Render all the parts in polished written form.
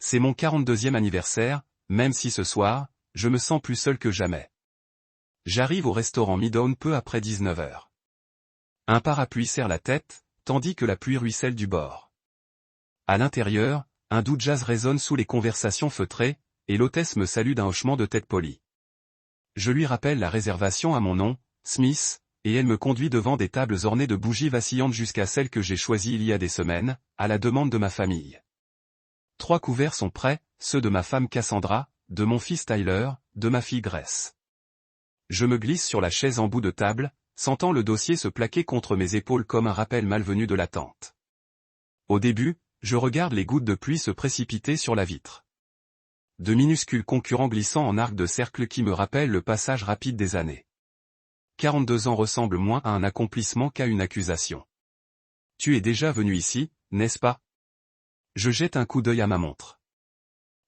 C'est mon 42e anniversaire, même si ce soir, je me sens plus seul que jamais. J'arrive au restaurant Midtown peu après 19h. Un parapluie serre la tête, tandis que la pluie ruisselle du bord. À l'intérieur, un doux jazz résonne sous les conversations feutrées, et l'hôtesse me salue d'un hochement de tête poli. Je lui rappelle la réservation à mon nom, Smith, et elle me conduit devant des tables ornées de bougies vacillantes jusqu'à celle que j'ai choisie il y a des semaines, à la demande de ma famille. 3 couverts sont prêts, ceux de ma femme Cassandra, de mon fils Tyler, de ma fille Grace. Je me glisse sur la chaise en bout de table, sentant le dossier se plaquer contre mes épaules comme un rappel malvenu de l'attente. Au début, je regarde les gouttes de pluie se précipiter sur la vitre. De minuscules concurrents glissant en arc de cercle qui me rappellent le passage rapide des années. 42 ans ressemblent moins à un accomplissement qu'à une accusation. Tu es déjà venu ici, n'est-ce pas? Je jette un coup d'œil à ma montre.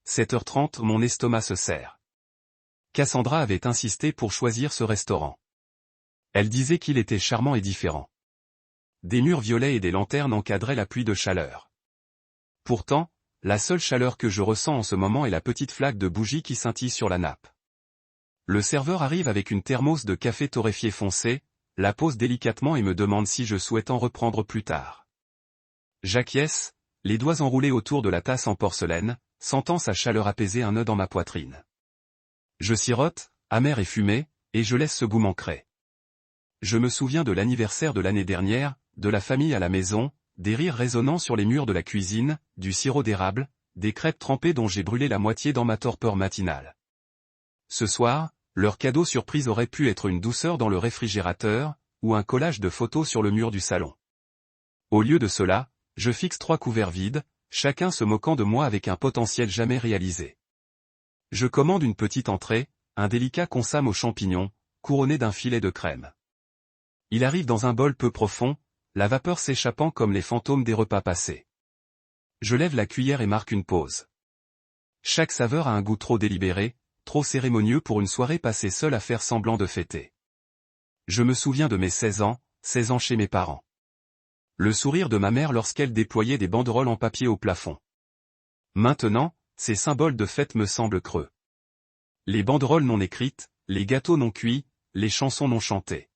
7h30, mon estomac se serre. Cassandra avait insisté pour choisir ce restaurant. Elle disait qu'il était charmant et différent. Des murs violets et des lanternes encadraient la pluie de chaleur. Pourtant, la seule chaleur que je ressens en ce moment est la petite flaque de bougie qui scintille sur la nappe. Le serveur arrive avec une thermos de café torréfié foncé, la pose délicatement et me demande si je souhaite en reprendre plus tard. J'acquiesce, les doigts enroulés autour de la tasse en porcelaine, sentant sa chaleur apaiser un nœud dans ma poitrine. Je sirote, amer et fumé, et je laisse ce goût m'ancrer. Je me souviens de l'anniversaire de l'année dernière, de la famille à la maison, des rires résonnant sur les murs de la cuisine, du sirop d'érable, des crêpes trempées dont j'ai brûlé la moitié dans ma torpeur matinale. Ce soir, leur cadeau surprise aurait pu être une douceur dans le réfrigérateur, ou un collage de photos sur le mur du salon. Au lieu de cela, je fixe 3 couverts vides, chacun se moquant de moi avec un potentiel jamais réalisé. Je commande une petite entrée, un délicat consam aux champignons, couronné d'un filet de crème. Il arrive dans un bol peu profond, la vapeur s'échappant comme les fantômes des repas passés. Je lève la cuillère et marque une pause. Chaque saveur a un goût trop délibéré, trop cérémonieux pour une soirée passée seule à faire semblant de fêter. Je me souviens de mes 16 ans chez mes parents. Le sourire de ma mère lorsqu'elle déployait des banderoles en papier au plafond. Maintenant, ces symboles de fête me semblent creux. Les banderoles non écrites, les gâteaux non cuits, les chansons non chantées.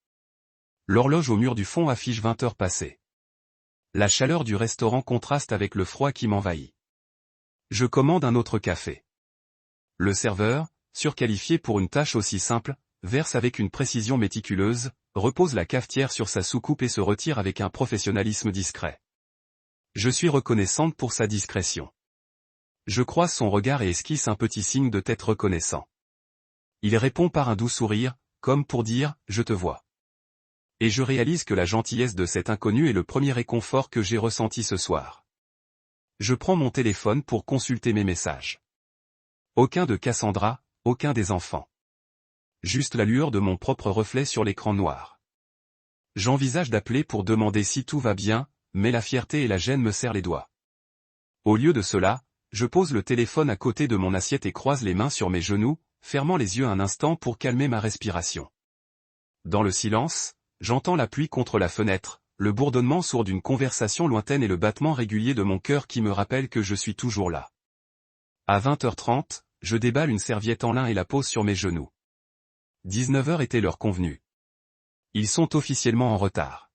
L'horloge au mur du fond affiche 20 heures passées. La chaleur du restaurant contraste avec le froid qui m'envahit. Je commande un autre café. Le serveur, surqualifié pour une tâche aussi simple, verse avec une précision méticuleuse, repose la cafetière sur sa soucoupe et se retire avec un professionnalisme discret. Je suis reconnaissante pour sa discrétion. Je croise son regard et esquisse un petit signe de tête reconnaissant. Il répond par un doux sourire, comme pour dire « je te vois ». Et je réalise que la gentillesse de cet inconnu est le premier réconfort que j'ai ressenti ce soir. Je prends mon téléphone pour consulter mes messages. Aucun de Cassandra, aucun des enfants. Juste la lueur de mon propre reflet sur l'écran noir. J'envisage d'appeler pour demander si tout va bien, mais la fierté et la gêne me serrent les doigts. Au lieu de cela, je pose le téléphone à côté de mon assiette et croise les mains sur mes genoux, fermant les yeux un instant pour calmer ma respiration. Dans le silence, j'entends la pluie contre la fenêtre, le bourdonnement sourd d'une conversation lointaine et le battement régulier de mon cœur qui me rappelle que je suis toujours là. À 20h30, je déballe une serviette en lin et la pose sur mes genoux. 19h était l'heure convenue. Ils sont officiellement en retard.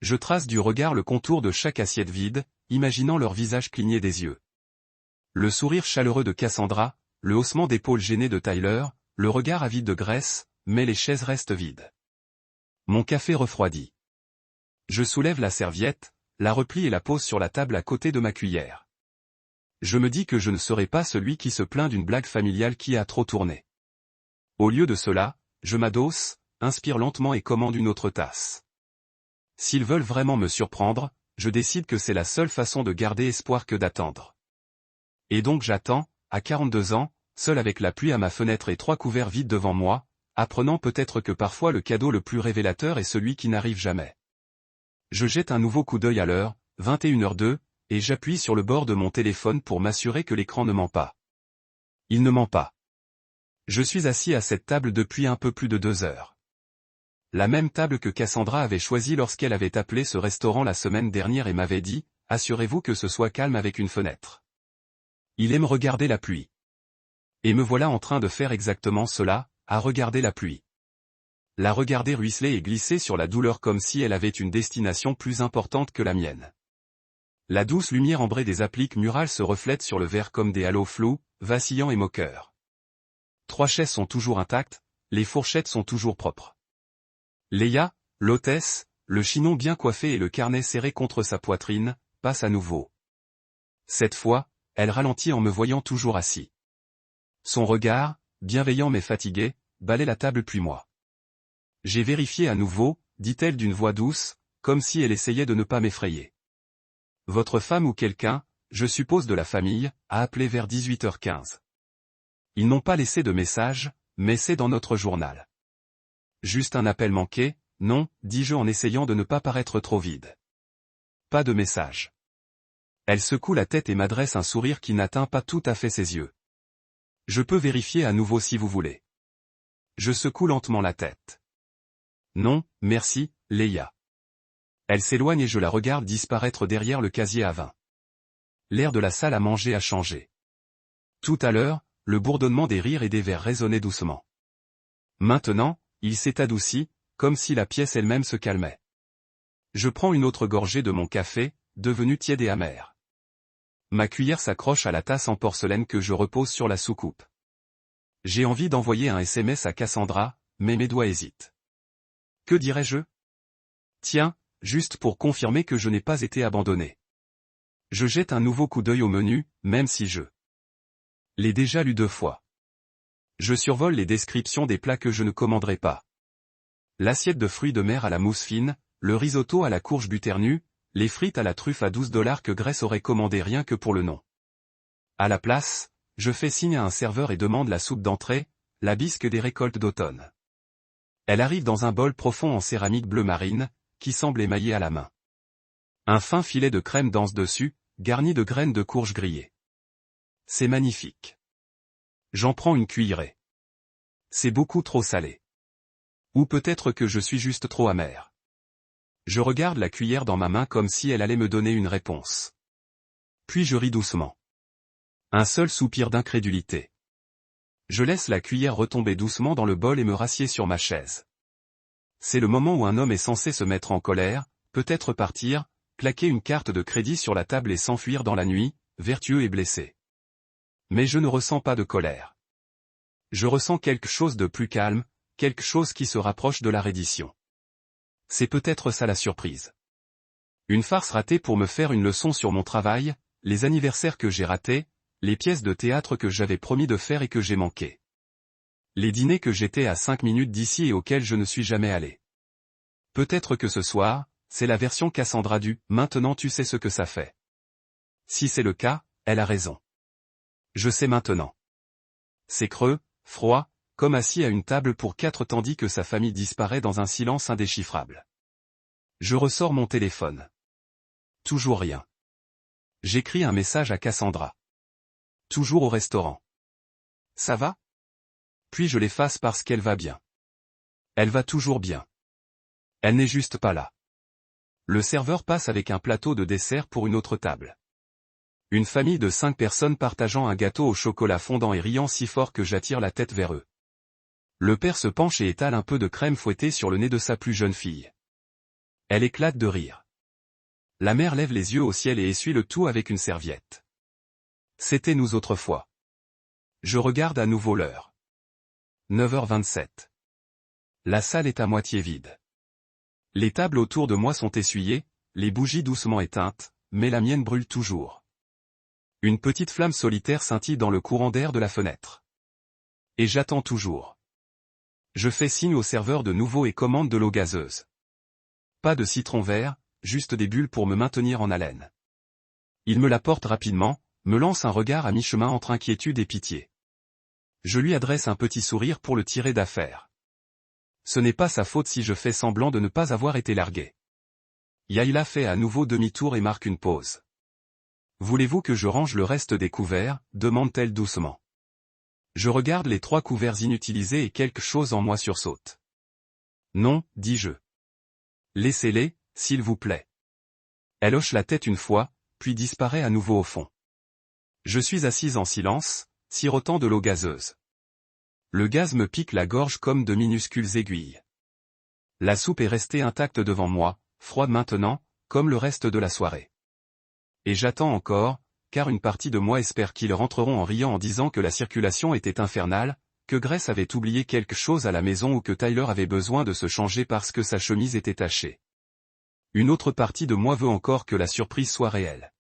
Je trace du regard le contour de chaque assiette vide, imaginant leur visage cligner des yeux. Le sourire chaleureux de Cassandra, le haussement d'épaule gêné de Tyler, le regard avide de Grace, mais les chaises restent vides. Mon café refroidit. Je soulève la serviette, la replie et la pose sur la table à côté de ma cuillère. Je me dis que je ne serai pas celui qui se plaint d'une blague familiale qui a trop tourné. Au lieu de cela, je m'adosse, inspire lentement et commande une autre tasse. S'ils veulent vraiment me surprendre, je décide que c'est la seule façon de garder espoir que d'attendre. Et donc j'attends, à 42 ans, seul avec la pluie à ma fenêtre et 3 couverts vides devant moi, apprenant peut-être que parfois le cadeau le plus révélateur est celui qui n'arrive jamais. Je jette un nouveau coup d'œil à l'heure, 21h02, et j'appuie sur le bord de mon téléphone pour m'assurer que l'écran ne ment pas. Il ne ment pas. Je suis assis à cette table depuis un peu plus de 2 heures. La même table que Cassandra avait choisie lorsqu'elle avait appelé ce restaurant la semaine dernière et m'avait dit « Assurez-vous que ce soit calme avec une fenêtre ». Il aime regarder la pluie. Et me voilà en train de faire exactement cela, à regarder la pluie. La regarder ruisseler et glisser sur la douleur comme si elle avait une destination plus importante que la mienne. La douce lumière ambrée des appliques murales se reflète sur le verre comme des halos flous, vacillants et moqueurs. 3 chaises sont toujours intactes, les fourchettes sont toujours propres. Léa, l'hôtesse, le chinon bien coiffé et le carnet serré contre sa poitrine, passe à nouveau. Cette fois, elle ralentit en me voyant toujours assis. Son regard, bienveillant mais fatigué, balaie la table puis moi. J'ai vérifié à nouveau, dit-elle d'une voix douce, comme si elle essayait de ne pas m'effrayer. Votre femme ou quelqu'un, je suppose de la famille, a appelé vers 18h15. Ils n'ont pas laissé de message, mais c'est dans notre journal. Juste un appel manqué, non, dis-je en essayant de ne pas paraître trop vide. Pas de message. Elle secoue la tête et m'adresse un sourire qui n'atteint pas tout à fait ses yeux. Je peux vérifier à nouveau si vous voulez. Je secoue lentement la tête. Non, merci, Léa. Elle s'éloigne et je la regarde disparaître derrière le casier à vin. L'air de la salle à manger a changé. Tout à l'heure, le bourdonnement des rires et des verres résonnait doucement. Maintenant, il s'est adouci, comme si la pièce elle-même se calmait. Je prends une autre gorgée de mon café, devenu tiède et amer. Ma cuillère s'accroche à la tasse en porcelaine que je repose sur la soucoupe. J'ai envie d'envoyer un SMS à Cassandra, mais mes doigts hésitent. Que dirais-je? Tiens, juste pour confirmer que je n'ai pas été abandonné. Je jette un nouveau coup d'œil au menu, même si je l'ai déjà lu 2 fois. Je survole les descriptions des plats que je ne commanderai pas. L'assiette de fruits de mer à la mousse fine, le risotto à la courge buternue, les frites à la truffe à $12 que Grace aurait commandé rien que pour le nom. À la place, je fais signe à un serveur et demande la soupe d'entrée, la bisque des récoltes d'automne. Elle arrive dans un bol profond en céramique bleu marine, qui semble émaillé à la main. Un fin filet de crème danse dessus, garni de graines de courge grillées. C'est magnifique. J'en prends une cuillerée. C'est beaucoup trop salé. Ou peut-être que je suis juste trop amer. Je regarde la cuillère dans ma main comme si elle allait me donner une réponse. Puis je ris doucement. Un seul soupir d'incrédulité. Je laisse la cuillère retomber doucement dans le bol et me rassieds sur ma chaise. C'est le moment où un homme est censé se mettre en colère, peut-être partir, claquer une carte de crédit sur la table et s'enfuir dans la nuit, vertueux et blessé. Mais je ne ressens pas de colère. Je ressens quelque chose de plus calme, quelque chose qui se rapproche de la reddition. C'est peut-être ça la surprise. Une farce ratée pour me faire une leçon sur mon travail, les anniversaires que j'ai ratés, les pièces de théâtre que j'avais promis de faire et que j'ai manqué. Les dîners que j'étais à 5 minutes d'ici et auxquels je ne suis jamais allé. Peut-être que ce soir, c'est la version Cassandra du « maintenant tu sais ce que ça fait ». Si c'est le cas, elle a raison. Je sais maintenant. C'est creux, froid, comme assis à une table pour 4 tandis que sa famille disparaît dans un silence indéchiffrable. Je ressors mon téléphone. Toujours rien. J'écris un message à Cassandra. Toujours au restaurant. Ça va? Puis je l'efface parce qu'elle va bien. Elle va toujours bien. Elle n'est juste pas là. Le serveur passe avec un plateau de dessert pour une autre table. Une famille de 5 personnes partageant un gâteau au chocolat fondant et riant si fort que j'attire la tête vers eux. Le père se penche et étale un peu de crème fouettée sur le nez de sa plus jeune fille. Elle éclate de rire. La mère lève les yeux au ciel et essuie le tout avec une serviette. C'était nous autrefois. Je regarde à nouveau l'heure. 9h27. La salle est à moitié vide. Les tables autour de moi sont essuyées, les bougies doucement éteintes, mais la mienne brûle toujours. Une petite flamme solitaire scintille dans le courant d'air de la fenêtre. Et j'attends toujours. Je fais signe au serveur de nouveau et commande de l'eau gazeuse. Pas de citron vert, juste des bulles pour me maintenir en haleine. Il me l'apporte rapidement, me lance un regard à mi-chemin entre inquiétude et pitié. Je lui adresse un petit sourire pour le tirer d'affaire. Ce n'est pas sa faute si je fais semblant de ne pas avoir été largué. Yaïla fait à nouveau demi-tour et marque une pause. Voulez-vous que je range le reste des couverts, demande-t-elle doucement. Je regarde les 3 couverts inutilisés et quelque chose en moi sursaute. Non, dis-je. Laissez-les, s'il vous plaît. Elle hoche la tête une fois, puis disparaît à nouveau au fond. Je suis assise en silence, sirotant de l'eau gazeuse. Le gaz me pique la gorge comme de minuscules aiguilles. La soupe est restée intacte devant moi, froide maintenant, comme le reste de la soirée. Et j'attends encore, car une partie de moi espère qu'ils rentreront en riant en disant que la circulation était infernale, que Grace avait oublié quelque chose à la maison ou que Tyler avait besoin de se changer parce que sa chemise était tachée. Une autre partie de moi veut encore que la surprise soit réelle.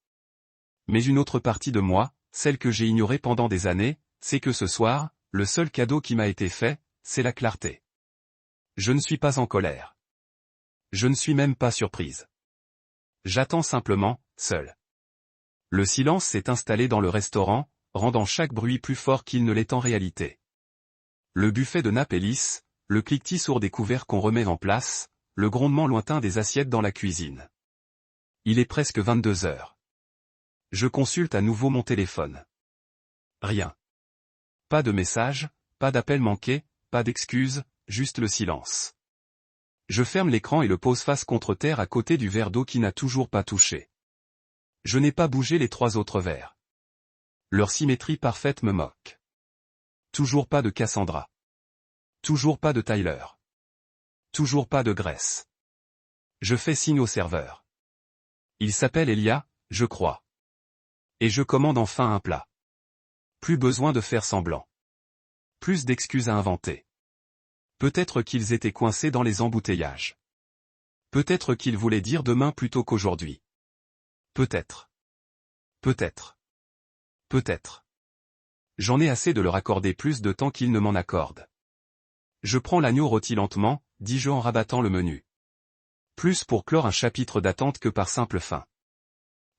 Mais une autre partie de moi, celle que j'ai ignorée pendant des années, c'est que ce soir, le seul cadeau qui m'a été fait, c'est la clarté. Je ne suis pas en colère. Je ne suis même pas surprise. J'attends simplement, seul. Le silence s'est installé dans le restaurant, rendant chaque bruit plus fort qu'il ne l'est en réalité. Le buffet de nappe est lisse, le cliquetis sourd des couverts qu'on remet en place, le grondement lointain des assiettes dans la cuisine. Il est presque 22 heures. Je consulte à nouveau mon téléphone. Rien. Pas de message, pas d'appel manqué, pas d'excuses, juste le silence. Je ferme l'écran et le pose face contre terre à côté du verre d'eau qui n'a toujours pas touché. Je n'ai pas bougé les 3 autres verres. Leur symétrie parfaite me moque. Toujours pas de Cassandra. Toujours pas de Tyler. Toujours pas de Grace. Je fais signe au serveur. Il s'appelle Elia, je crois. Et je commande enfin un plat. Plus besoin de faire semblant. Plus d'excuses à inventer. Peut-être qu'ils étaient coincés dans les embouteillages. Peut-être qu'ils voulaient dire demain plutôt qu'aujourd'hui. Peut-être. Peut-être. Peut-être. J'en ai assez de leur accorder plus de temps qu'ils ne m'en accordent. Je prends l'agneau rôti lentement, dis-je en rabattant le menu. Plus pour clore un chapitre d'attente que par simple faim.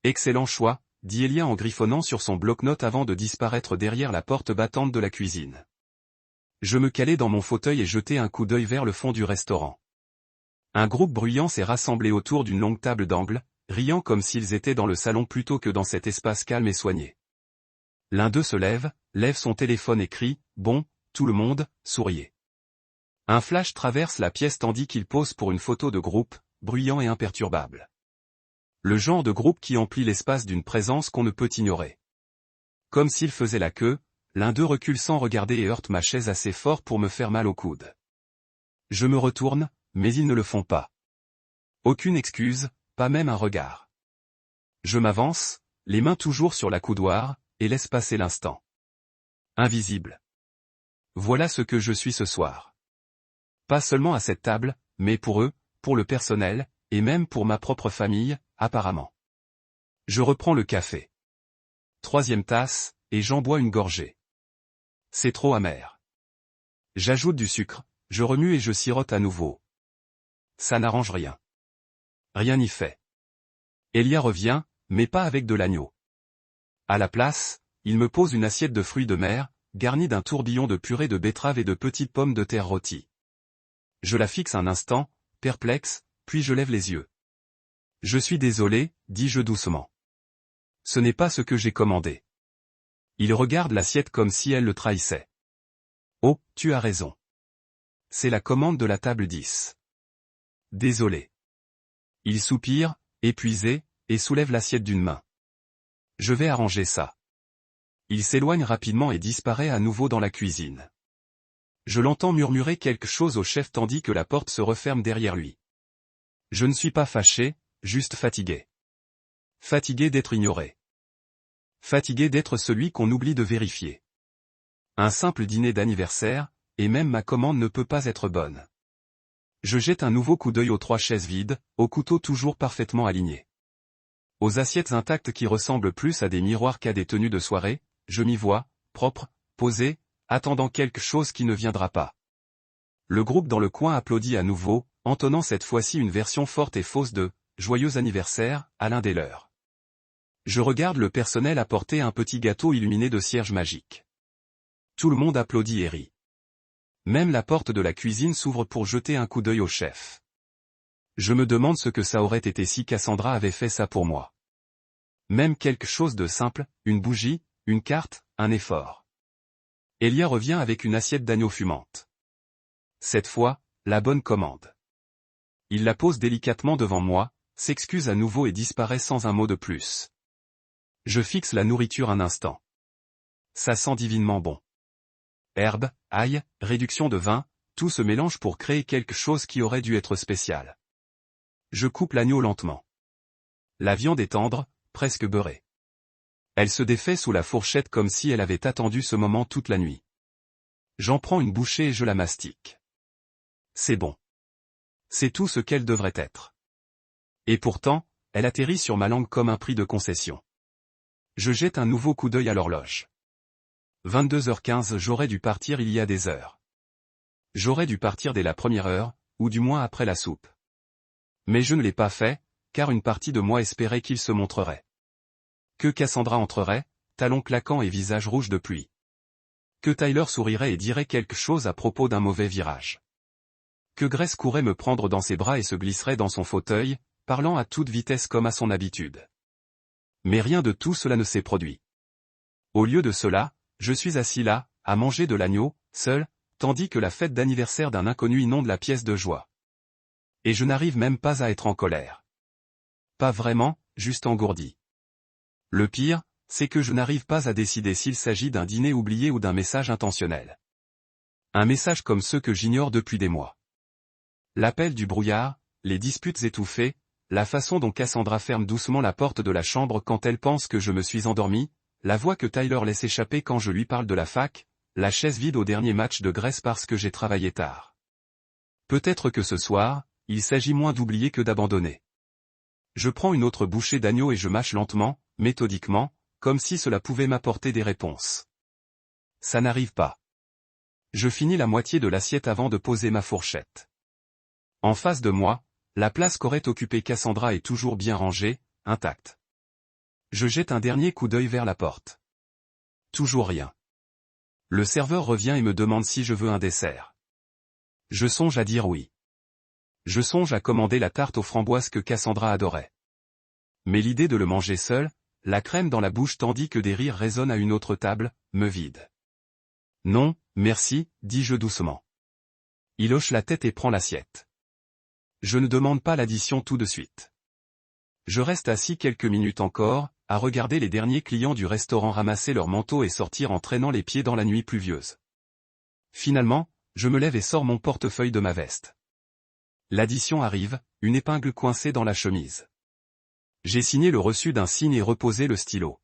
Excellent choix, dit Elia en griffonnant sur son bloc-notes avant de disparaître derrière la porte battante de la cuisine. Je me calai dans mon fauteuil et jetai un coup d'œil vers le fond du restaurant. Un groupe bruyant s'est rassemblé autour d'une longue table d'angle, riant comme s'ils étaient dans le salon plutôt que dans cet espace calme et soigné. L'un d'eux se lève son téléphone et crie « Bon, tout le monde, souriez ». Un flash traverse la pièce tandis qu'il pose pour une photo de groupe, bruyant et imperturbable. Le genre de groupe qui emplit l'espace d'une présence qu'on ne peut ignorer. Comme s'il faisait la queue, l'un d'eux recule sans regarder et heurte ma chaise assez fort pour me faire mal au coude. Je me retourne, mais ils ne le font pas. Aucune excuse, pas même un regard. Je m'avance, les mains toujours sur la coudoir, et laisse passer l'instant. Invisible. Voilà ce que je suis ce soir. Pas seulement à cette table, mais pour eux, pour le personnel, et même pour ma propre famille, apparemment. Je reprends le café. 3e tasse, et j'en bois une gorgée. C'est trop amer. J'ajoute du sucre, je remue et je sirote à nouveau. Ça n'arrange rien. Rien n'y fait. Elia revient, mais pas avec de l'agneau. À la place, il me pose une assiette de fruits de mer, garnie d'un tourbillon de purée de betterave et de petites pommes de terre rôties. Je la fixe un instant, perplexe, puis je lève les yeux. Je suis désolé, dis-je doucement. Ce n'est pas ce que j'ai commandé. Il regarde l'assiette comme si elle le trahissait. Oh, tu as raison. C'est la commande de la table 10. Désolé. Il soupire, épuisé, et soulève l'assiette d'une main. Je vais arranger ça. Il s'éloigne rapidement et disparaît à nouveau dans la cuisine. Je l'entends murmurer quelque chose au chef tandis que la porte se referme derrière lui. Je ne suis pas fâché, juste fatigué. Fatigué d'être ignoré. Fatigué d'être celui qu'on oublie de vérifier. Un simple dîner d'anniversaire, et même ma commande ne peut pas être bonne. Je jette un nouveau coup d'œil aux 3 chaises vides, aux couteaux toujours parfaitement alignés. Aux assiettes intactes qui ressemblent plus à des miroirs qu'à des tenues de soirée, je m'y vois, propre, posé, attendant quelque chose qui ne viendra pas. Le groupe dans le coin applaudit à nouveau, entonnant cette fois-ci une version forte et fausse de « Joyeux anniversaire » à l'un des leurs. Je regarde le personnel apporter un petit gâteau illuminé de cierges magiques. Tout le monde applaudit et rit. Même la porte de la cuisine s'ouvre pour jeter un coup d'œil au chef. Je me demande ce que ça aurait été si Cassandra avait fait ça pour moi. Même quelque chose de simple, une bougie, une carte, un effort. Elia revient avec une assiette d'agneau fumante. Cette fois, la bonne commande. Il la pose délicatement devant moi, s'excuse à nouveau et disparaît sans un mot de plus. Je fixe la nourriture un instant. Ça sent divinement bon. Herbes, ail, réduction de vin, tout se mélange pour créer quelque chose qui aurait dû être spécial. Je coupe l'agneau lentement. La viande est tendre, presque beurrée. Elle se défait sous la fourchette comme si elle avait attendu ce moment toute la nuit. J'en prends une bouchée et je la mastique. C'est bon. C'est tout ce qu'elle devrait être. Et pourtant, elle atterrit sur ma langue comme un prix de concession. Je jette un nouveau coup d'œil à l'horloge. 22h15. J'aurais dû partir il y a des heures. J'aurais dû partir dès la première heure, ou du moins après la soupe. Mais je ne l'ai pas fait, car une partie de moi espérait qu'il se montrerait. Que Cassandra entrerait, talons claquants et visage rouge de pluie. Que Tyler sourirait et dirait quelque chose à propos d'un mauvais virage. Que Grace courait me prendre dans ses bras et se glisserait dans son fauteuil, parlant à toute vitesse comme à son habitude. Mais rien de tout cela ne s'est produit. Au lieu de cela, je suis assis là, à manger de l'agneau, seul, tandis que la fête d'anniversaire d'un inconnu inonde la pièce de joie. Et je n'arrive même pas à être en colère. Pas vraiment, juste engourdi. Le pire, c'est que je n'arrive pas à décider s'il s'agit d'un dîner oublié ou d'un message intentionnel. Un message comme ceux que j'ignore depuis des mois. L'appel du brouillard, les disputes étouffées, la façon dont Cassandra ferme doucement la porte de la chambre quand elle pense que je me suis endormi, la voix que Tyler laisse échapper quand je lui parle de la fac, la chaise vide au dernier match de Grèce parce que j'ai travaillé tard. Peut-être que ce soir, il s'agit moins d'oublier que d'abandonner. Je prends une autre bouchée d'agneau et je mâche lentement, méthodiquement, comme si cela pouvait m'apporter des réponses. Ça n'arrive pas. Je finis la moitié de l'assiette avant de poser ma fourchette. En face de moi, la place qu'aurait occupée Cassandra est toujours bien rangée, intacte. Je jette un dernier coup d'œil vers la porte. Toujours rien. Le serveur revient et me demande si je veux un dessert. Je songe à dire oui. Je songe à commander la tarte aux framboises que Cassandra adorait. Mais l'idée de le manger seul, la crème dans la bouche tandis que des rires résonnent à une autre table, me vide. Non, merci, dis-je doucement. Il hoche la tête et prend l'assiette. Je ne demande pas l'addition tout de suite. Je reste assis quelques minutes encore, à regarder les derniers clients du restaurant ramasser leurs manteaux et sortir en traînant les pieds dans la nuit pluvieuse. Finalement, je me lève et sors mon portefeuille de ma veste. L'addition arrive, une épingle coincée dans la chemise. J'ai signé le reçu d'un signe et reposé le stylo.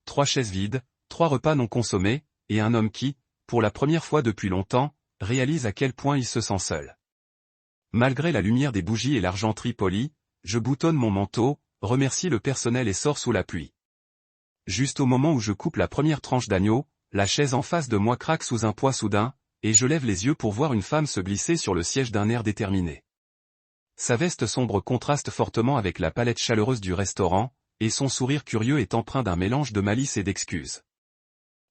3 chaises vides, 3 repas non consommés, et un homme qui, pour la première fois depuis longtemps, réalise à quel point il se sent seul. Malgré la lumière des bougies et l'argenterie polie, je boutonne mon manteau, remercie le personnel et sors sous la pluie. Juste au moment où je coupe la première tranche d'agneau, la chaise en face de moi craque sous un poids soudain, et je lève les yeux pour voir une femme se glisser sur le siège d'un air déterminé. Sa veste sombre contraste fortement avec la palette chaleureuse du restaurant, et son sourire curieux est empreint d'un mélange de malice et d'excuses.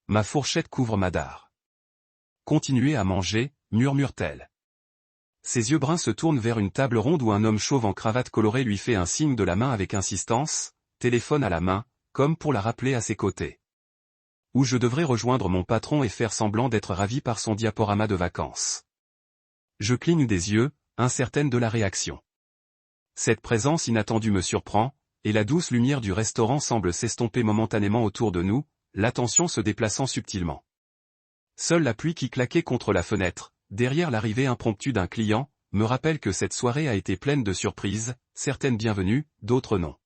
Ma fourchette couvre ma dare. Continuez à manger, murmure-t-elle. Ses yeux bruns se tournent vers une table ronde où un homme chauve en cravate colorée lui fait un signe de la main avec insistance, téléphone à la main, comme pour la rappeler à ses côtés. Ou je devrais rejoindre mon patron et faire semblant d'être ravi par son diaporama de vacances. Je cligne des yeux, incertaine de la réaction. Cette présence inattendue me surprend, et la douce lumière du restaurant semble s'estomper momentanément autour de nous, l'attention se déplaçant subtilement. Seule la pluie qui claquait contre la fenêtre, derrière l'arrivée impromptue d'un client, me rappelle que cette soirée a été pleine de surprises, certaines bienvenues, d'autres non.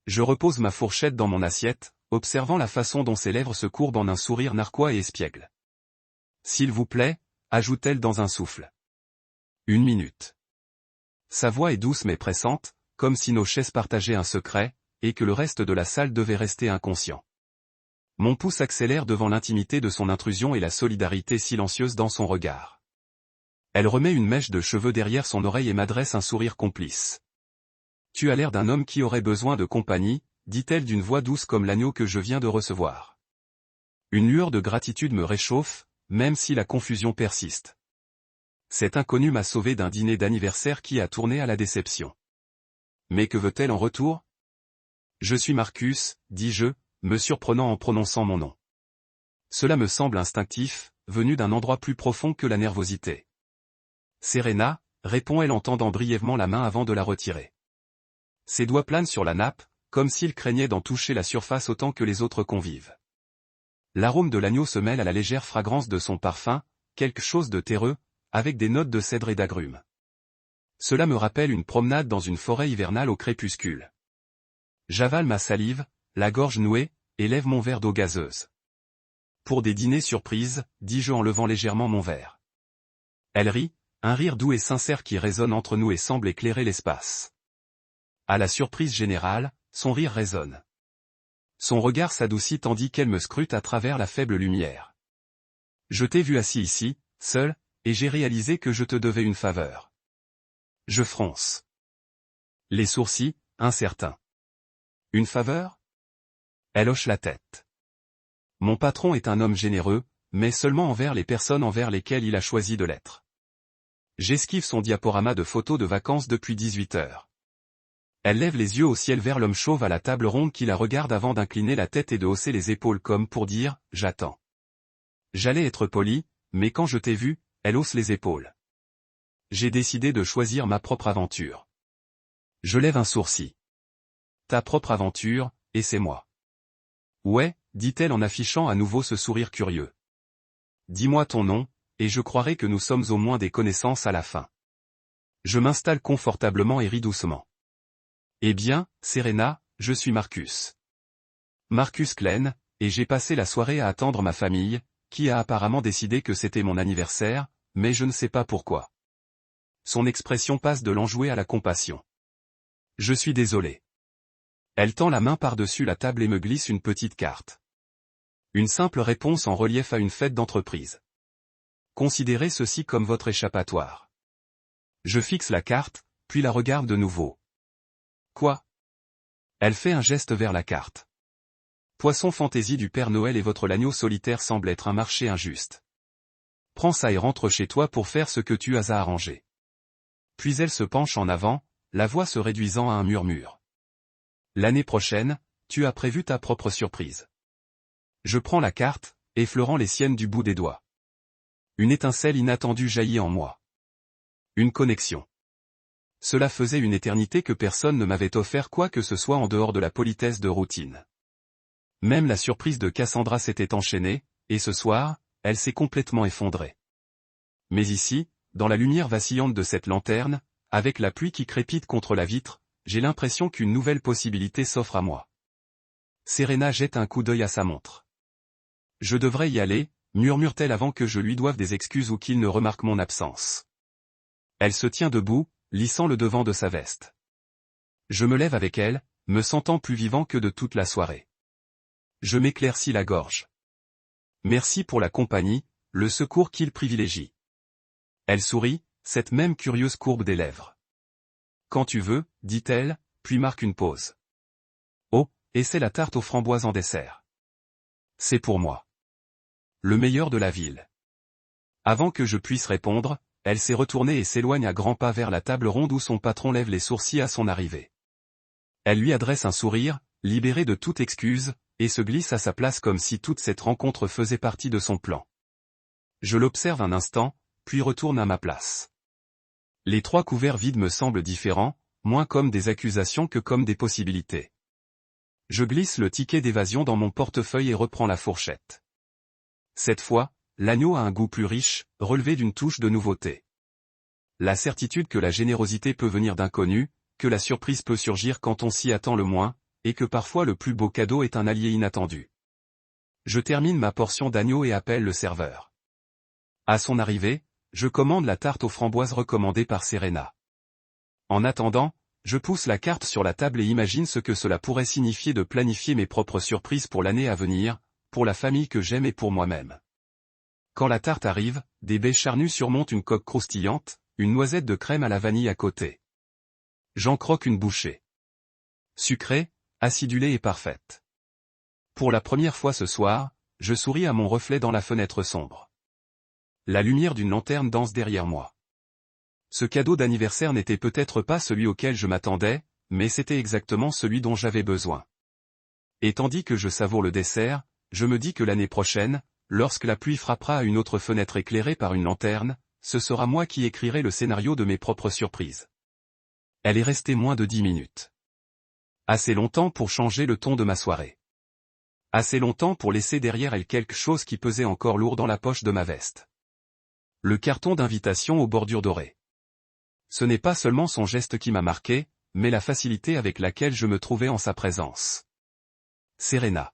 Je repose ma fourchette dans mon assiette, observant la façon dont ses lèvres se courbent en un sourire narquois et espiègle. S'il vous plaît, ajoute-t-elle dans un souffle. 1 minute. Sa voix est douce mais pressante, comme si nos chaises partageaient un secret, et que le reste de la salle devait rester inconscient. Mon pouce accélère devant l'intimité de son intrusion et la solidarité silencieuse dans son regard. Elle remet une mèche de cheveux derrière son oreille et m'adresse un sourire complice. Tu as l'air d'un homme qui aurait besoin de compagnie, dit-elle d'une voix douce comme l'agneau que je viens de recevoir. Une lueur de gratitude me réchauffe, même si la confusion persiste. Cet inconnu m'a sauvé d'un dîner d'anniversaire qui a tourné à la déception. Mais que veut-elle en retour? Je suis Marcus, dis-je, me surprenant en prononçant mon nom. Cela me semble instinctif, venu d'un endroit plus profond que la nervosité. Serena, répond-elle en tendant brièvement la main avant de la retirer. Ses doigts planent sur la nappe, comme s'il craignait d'en toucher la surface autant que les autres convives. L'arôme de l'agneau se mêle à la légère fragrance de son parfum, quelque chose de terreux, avec des notes de cèdre et d'agrumes. Cela me rappelle une promenade dans une forêt hivernale au crépuscule. J'avale ma salive, la gorge nouée, et lève mon verre d'eau gazeuse. Pour des dîners surprises, dis-je en levant légèrement mon verre. Elle rit, un rire doux et sincère qui résonne entre nous et semble éclairer l'espace. À la surprise générale, son rire résonne. Son regard s'adoucit tandis qu'elle me scrute à travers la faible lumière. Je t'ai vu assis ici, seul, et j'ai réalisé que je te devais une faveur. Je fronce les sourcils, incertain. Une faveur? Elle hoche la tête. Mon patron est un homme généreux, mais seulement envers les personnes envers lesquelles il a choisi de l'être. J'esquive son diaporama de photos de vacances depuis 18 heures. Elle lève les yeux au ciel vers l'homme chauve à la table ronde qui la regarde avant d'incliner la tête et de hausser les épaules comme pour dire « J'attends ». J'allais être poli, mais quand je t'ai vu, elle hausse les épaules. J'ai décidé de choisir ma propre aventure. Je lève un sourcil. Ta propre aventure, et c'est moi. Ouais, dit-elle en affichant à nouveau ce sourire curieux. Dis-moi ton nom, et je croirai que nous sommes au moins des connaissances à la fin. Je m'installe confortablement et ris doucement. Eh bien, Serena, je suis Marcus. Marcus Glenn, et j'ai passé la soirée à attendre ma famille, qui a apparemment décidé que c'était mon anniversaire, mais je ne sais pas pourquoi. Son expression passe de l'enjouée à la compassion. Je suis désolé. Elle tend la main par-dessus la table et me glisse une petite carte. Une simple réponse en relief à une fête d'entreprise. Considérez ceci comme votre échappatoire. Je fixe la carte, puis la regarde de nouveau. Quoi? Elle fait un geste vers la carte. Poisson fantaisie du Père Noël et votre l'agneau solitaire semble être un marché injuste. Prends ça et rentre chez toi pour faire ce que tu as à arranger. Puis elle se penche en avant, la voix se réduisant à un murmure. L'année prochaine, tu as prévu ta propre surprise. Je prends la carte, effleurant les siennes du bout des doigts. Une étincelle inattendue jaillit en moi. Une connexion. Cela faisait une éternité que personne ne m'avait offert quoi que ce soit en dehors de la politesse de routine. Même la surprise de Cassandra s'était enchaînée, et ce soir, elle s'est complètement effondrée. Mais ici, dans la lumière vacillante de cette lanterne, avec la pluie qui crépite contre la vitre, j'ai l'impression qu'une nouvelle possibilité s'offre à moi. Serena jette un coup d'œil à sa montre. Je devrais y aller, murmure-t-elle avant que je lui doive des excuses ou qu'il ne remarque mon absence. Elle se tient debout, lissant le devant de sa veste. Je me lève avec elle, me sentant plus vivant que de toute la soirée. Je m'éclaircis la gorge. Merci pour la compagnie, le secours qu'il privilégie. Elle sourit, cette même curieuse courbe des lèvres. Quand tu veux, dit-elle, puis marque une pause. Oh, et c'est la tarte aux framboises en dessert. C'est pour moi. Le meilleur de la ville. Avant que je puisse répondre, elle s'est retournée et s'éloigne à grands pas vers la table ronde où son patron lève les sourcils à son arrivée. Elle lui adresse un sourire, libéré de toute excuse, et se glisse à sa place comme si toute cette rencontre faisait partie de son plan. Je l'observe un instant, puis retourne à ma place. Les 3 couverts vides me semblent différents, moins comme des accusations que comme des possibilités. Je glisse le ticket d'évasion dans mon portefeuille et reprends la fourchette. Cette fois, l'agneau a un goût plus riche, relevé d'une touche de nouveauté. La certitude que la générosité peut venir d'inconnus, que la surprise peut surgir quand on s'y attend le moins, et que parfois le plus beau cadeau est un allié inattendu. Je termine ma portion d'agneau et appelle le serveur. À son arrivée, je commande la tarte aux framboises recommandée par Serena. En attendant, je pousse la carte sur la table et imagine ce que cela pourrait signifier de planifier mes propres surprises pour l'année à venir, pour la famille que j'aime et pour moi-même. Quand la tarte arrive, des baies charnues surmontent une coque croustillante, une noisette de crème à la vanille à côté. J'en croque une bouchée. Sucrée, acidulée et parfaite. Pour la première fois ce soir, je souris à mon reflet dans la fenêtre sombre. La lumière d'une lanterne danse derrière moi. Ce cadeau d'anniversaire n'était peut-être pas celui auquel je m'attendais, mais c'était exactement celui dont j'avais besoin. Et tandis que je savoure le dessert, je me dis que l'année prochaine, lorsque la pluie frappera à une autre fenêtre éclairée par une lanterne, ce sera moi qui écrirai le scénario de mes propres surprises. Elle est restée moins de 10 minutes. Assez longtemps pour changer le ton de ma soirée. Assez longtemps pour laisser derrière elle quelque chose qui pesait encore lourd dans la poche de ma veste. Le carton d'invitation aux bordures dorées. Ce n'est pas seulement son geste qui m'a marqué, mais la facilité avec laquelle je me trouvais en sa présence. Serena.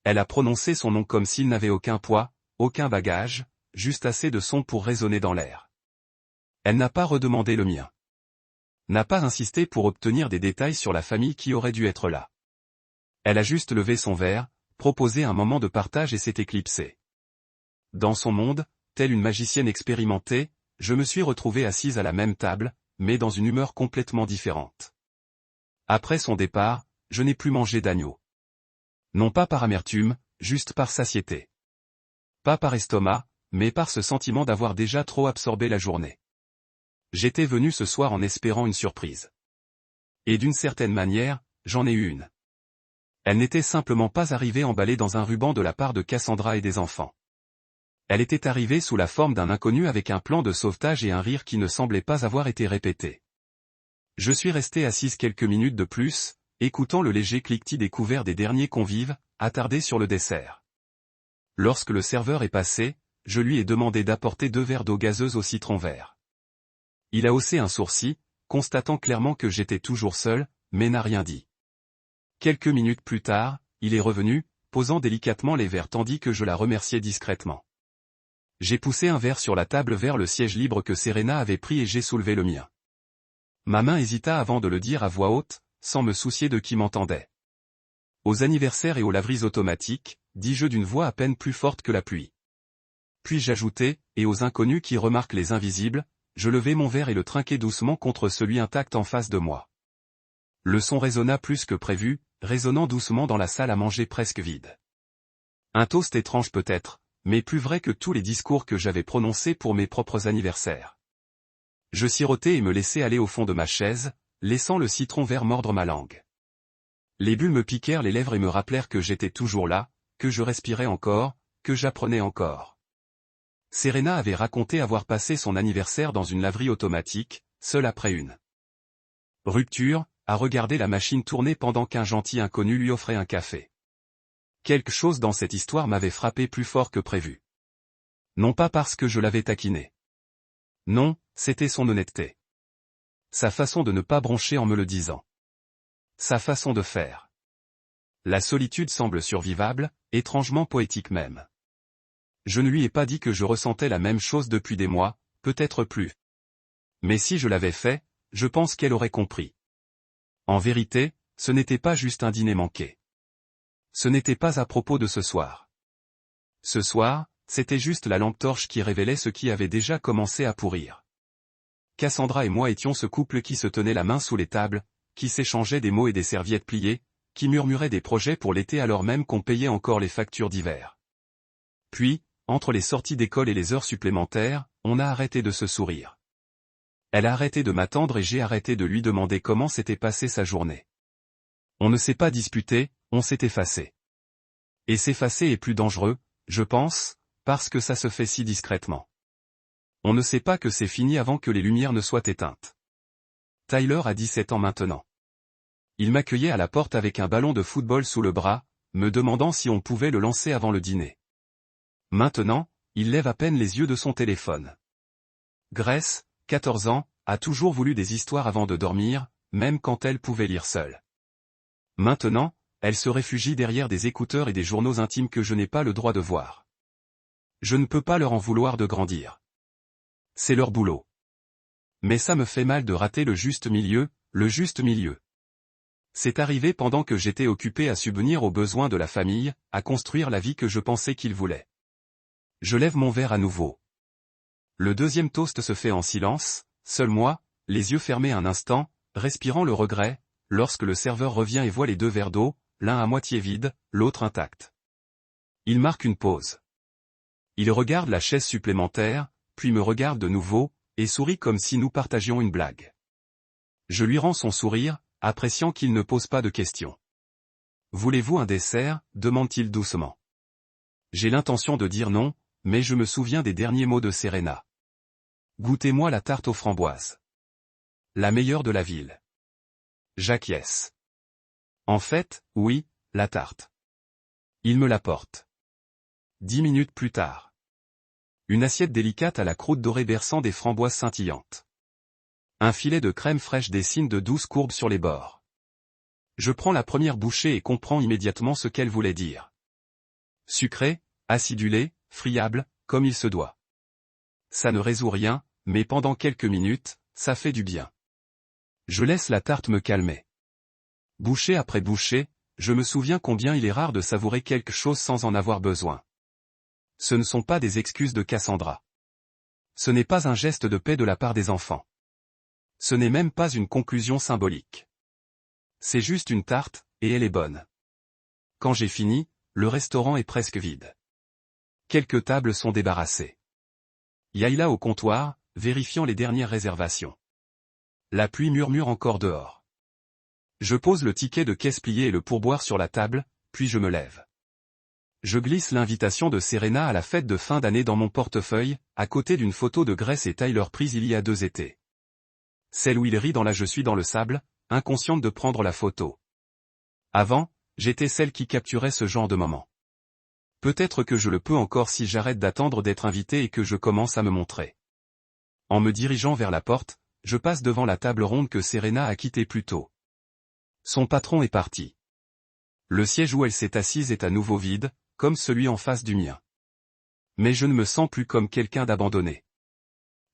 Elle a prononcé son nom comme s'il n'avait aucun poids, aucun bagage, juste assez de son pour résonner dans l'air. Elle n'a pas redemandé le mien. N'a pas insisté pour obtenir des détails sur la famille qui aurait dû être là. Elle a juste levé son verre, proposé un moment de partage et s'est éclipsée. Dans son monde, telle une magicienne expérimentée, je me suis retrouvé assise à la même table, mais dans une humeur complètement différente. Après son départ, je n'ai plus mangé d'agneau. Non pas par amertume, juste par satiété. Pas par estomac, mais par ce sentiment d'avoir déjà trop absorbé la journée. J'étais venu ce soir en espérant une surprise. Et d'une certaine manière, j'en ai eu une. Elle n'était simplement pas arrivée emballée dans un ruban de la part de Cassandra et des enfants. Elle était arrivée sous la forme d'un inconnu avec un plan de sauvetage et un rire qui ne semblait pas avoir été répété. Je suis resté assise quelques minutes de plus, écoutant le léger cliquetis des couverts des derniers convives, attardé sur le dessert. Lorsque le serveur est passé, je lui ai demandé d'apporter 2 verres d'eau gazeuse au citron vert. Il a haussé un sourcil, constatant clairement que j'étais toujours seul, mais n'a rien dit. Quelques minutes plus tard, il est revenu, posant délicatement les verres tandis que je la remerciais discrètement. J'ai poussé un verre sur la table vers le siège libre que Serena avait pris et j'ai soulevé le mien. Ma main hésita avant de le dire à voix haute, sans me soucier de qui m'entendait. Aux anniversaires et aux laveries automatiques, dis-je d'une voix à peine plus forte que la pluie. Puis j'ajoutai, et aux inconnus qui remarquent les invisibles, je levai mon verre et le trinquai doucement contre celui intact en face de moi. Le son résonna plus que prévu, résonnant doucement dans la salle à manger presque vide. Un toast étrange peut-être, mais plus vrai que tous les discours que j'avais prononcés pour mes propres anniversaires. Je sirotai et me laissai aller au fond de ma chaise, laissant le citron vert mordre ma langue. Les bulles me piquèrent les lèvres et me rappelèrent que j'étais toujours là, que je respirais encore, que j'apprenais encore. Serena avait raconté avoir passé son anniversaire dans une laverie automatique, seule après une rupture, à regarder la machine tourner pendant qu'un gentil inconnu lui offrait un café. Quelque chose dans cette histoire m'avait frappé plus fort que prévu. Non pas parce que je l'avais taquiné. Non, c'était son honnêteté. Sa façon de ne pas broncher en me le disant. Sa façon de faire. La solitude semble survivable, étrangement poétique même. Je ne lui ai pas dit que je ressentais la même chose depuis des mois, peut-être plus. Mais si je l'avais fait, je pense qu'elle aurait compris. En vérité, ce n'était pas juste un dîner manqué. Ce n'était pas à propos de ce soir. Ce soir, c'était juste la lampe torche qui révélait ce qui avait déjà commencé à pourrir. Cassandra et moi étions ce couple qui se tenait la main sous les tables, qui s'échangeait des mots et des serviettes pliées, qui murmurait des projets pour l'été alors même qu'on payait encore les factures d'hiver. Puis, entre les sorties d'école et les heures supplémentaires, on a arrêté de se sourire. Elle a arrêté de m'attendre et j'ai arrêté de lui demander comment s'était passée sa journée. On ne s'est pas disputé, on s'est effacé. Et s'effacer est plus dangereux, je pense, parce que ça se fait si discrètement. On ne sait pas que c'est fini avant que les lumières ne soient éteintes. Tyler a 17 ans maintenant. Il m'accueillait à la porte avec un ballon de football sous le bras, me demandant si on pouvait le lancer avant le dîner. Maintenant, il lève à peine les yeux de son téléphone. Grace, 14 ans, a toujours voulu des histoires avant de dormir, même quand elle pouvait lire seule. Maintenant, elle se réfugie derrière des écouteurs et des journaux intimes que je n'ai pas le droit de voir. Je ne peux pas leur en vouloir de grandir. C'est leur boulot. Mais ça me fait mal de rater le juste milieu, le juste milieu. C'est arrivé pendant que j'étais occupé à subvenir aux besoins de la famille, à construire la vie que je pensais qu'ils voulaient. Je lève mon verre à nouveau. Le deuxième toast se fait en silence, seul moi, les yeux fermés un instant, respirant le regret, lorsque le serveur revient et voit les 2 verres d'eau, l'un à moitié vide, l'autre intact. Il marque une pause. Il regarde la chaise supplémentaire, puis me regarde de nouveau, et sourit comme si nous partagions une blague. Je lui rends son sourire, appréciant qu'il ne pose pas de questions. « Voulez-vous un dessert ?» demande-t-il doucement. J'ai l'intention de dire non, mais je me souviens des derniers mots de Serena. « Goûtez-moi la tarte aux framboises. La meilleure de la ville. » J'acquiesce. En fait, oui, la tarte. Il me l'apporte. 10 minutes plus tard. Une assiette délicate à la croûte dorée berçant des framboises scintillantes. Un filet de crème fraîche dessine de douces courbes sur les bords. Je prends la première bouchée et comprends immédiatement ce qu'elle voulait dire. Sucré, acidulé, friable, comme il se doit. Ça ne résout rien, mais pendant quelques minutes, ça fait du bien. Je laisse la tarte me calmer. Bouchée après bouchée, je me souviens combien il est rare de savourer quelque chose sans en avoir besoin. Ce ne sont pas des excuses de Cassandra. Ce n'est pas un geste de paix de la part des enfants. Ce n'est même pas une conclusion symbolique. C'est juste une tarte, et elle est bonne. Quand j'ai fini, le restaurant est presque vide. Quelques tables sont débarrassées. Yaïla au comptoir, vérifiant les dernières réservations. La pluie murmure encore dehors. Je pose le ticket de caisse plié et le pourboire sur la table, puis je me lève. Je glisse l'invitation de Serena à la fête de fin d'année dans mon portefeuille, à côté d'une photo de Grace et Tyler prise il y a 2 étés. Celle où il rit dans la Je suis dans le sable, inconsciente de prendre la photo. Avant, j'étais celle qui capturait ce genre de moment. Peut-être que je le peux encore si j'arrête d'attendre d'être invité et que je commence à me montrer. En me dirigeant vers la porte, je passe devant la table ronde que Serena a quittée plus tôt. Son patron est parti. Le siège où elle s'est assise est à nouveau vide, comme celui en face du mien. Mais je ne me sens plus comme quelqu'un d'abandonné.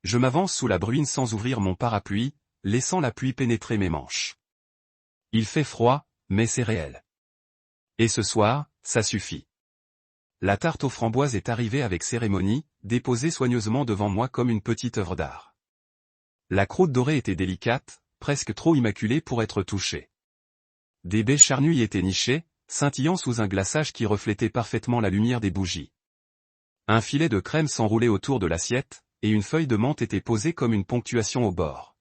Je m'avance sous la bruine sans ouvrir mon parapluie, laissant la pluie pénétrer mes manches. Il fait froid, mais c'est réel. Et ce soir, ça suffit. La tarte aux framboises est arrivée avec cérémonie, déposée soigneusement devant moi comme une petite œuvre d'art. La croûte dorée était délicate, presque trop immaculée pour être touchée. Des baies charnues y étaient nichées, scintillant sous un glaçage qui reflétait parfaitement la lumière des bougies. Un filet de crème s'enroulait autour de l'assiette, et une feuille de menthe était posée comme une ponctuation au bord.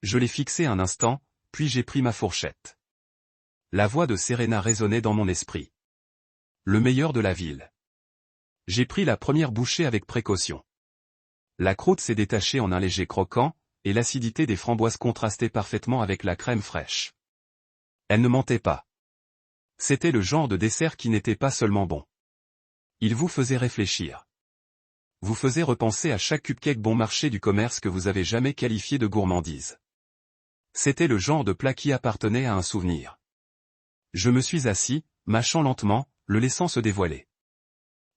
Je l'ai fixée un instant, puis j'ai pris ma fourchette. La voix de Serena résonnait dans mon esprit. Le meilleur de la ville. J'ai pris la première bouchée avec précaution. La croûte s'est détachée en un léger croquant, et l'acidité des framboises contrastait parfaitement avec la crème fraîche. Elle ne mentait pas. C'était le genre de dessert qui n'était pas seulement bon. Il vous faisait réfléchir. Vous faisait repenser à chaque cupcake bon marché du commerce que vous avez jamais qualifié de gourmandise. C'était le genre de plat qui appartenait à un souvenir. Je me suis assis, mâchant lentement, le laissant se dévoiler.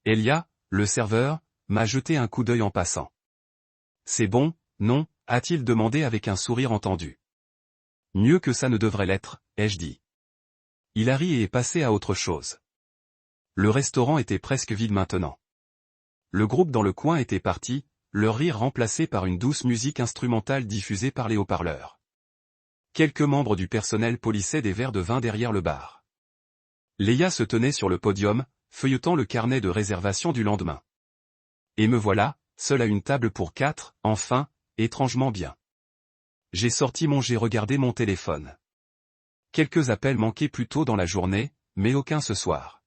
Elia, le serveur, m'a jeté un coup d'œil en passant. C'est bon, non, a-t-il demandé avec un sourire entendu. Mieux que ça ne devrait l'être, ai-je dit. Il a ri et est passé à autre chose. Le restaurant était presque vide maintenant. Le groupe dans le coin était parti, leur rire remplacé par une douce musique instrumentale diffusée par les haut-parleurs. Quelques membres du personnel polissaient des verres de vin derrière le bar. Léa se tenait sur le podium, feuilletant le carnet de réservation du lendemain. Et me voilà, seul à une table pour 4, enfin, étrangement bien. J'ai regardé mon téléphone. Quelques appels manqués plus tôt dans la journée, mais aucun ce soir.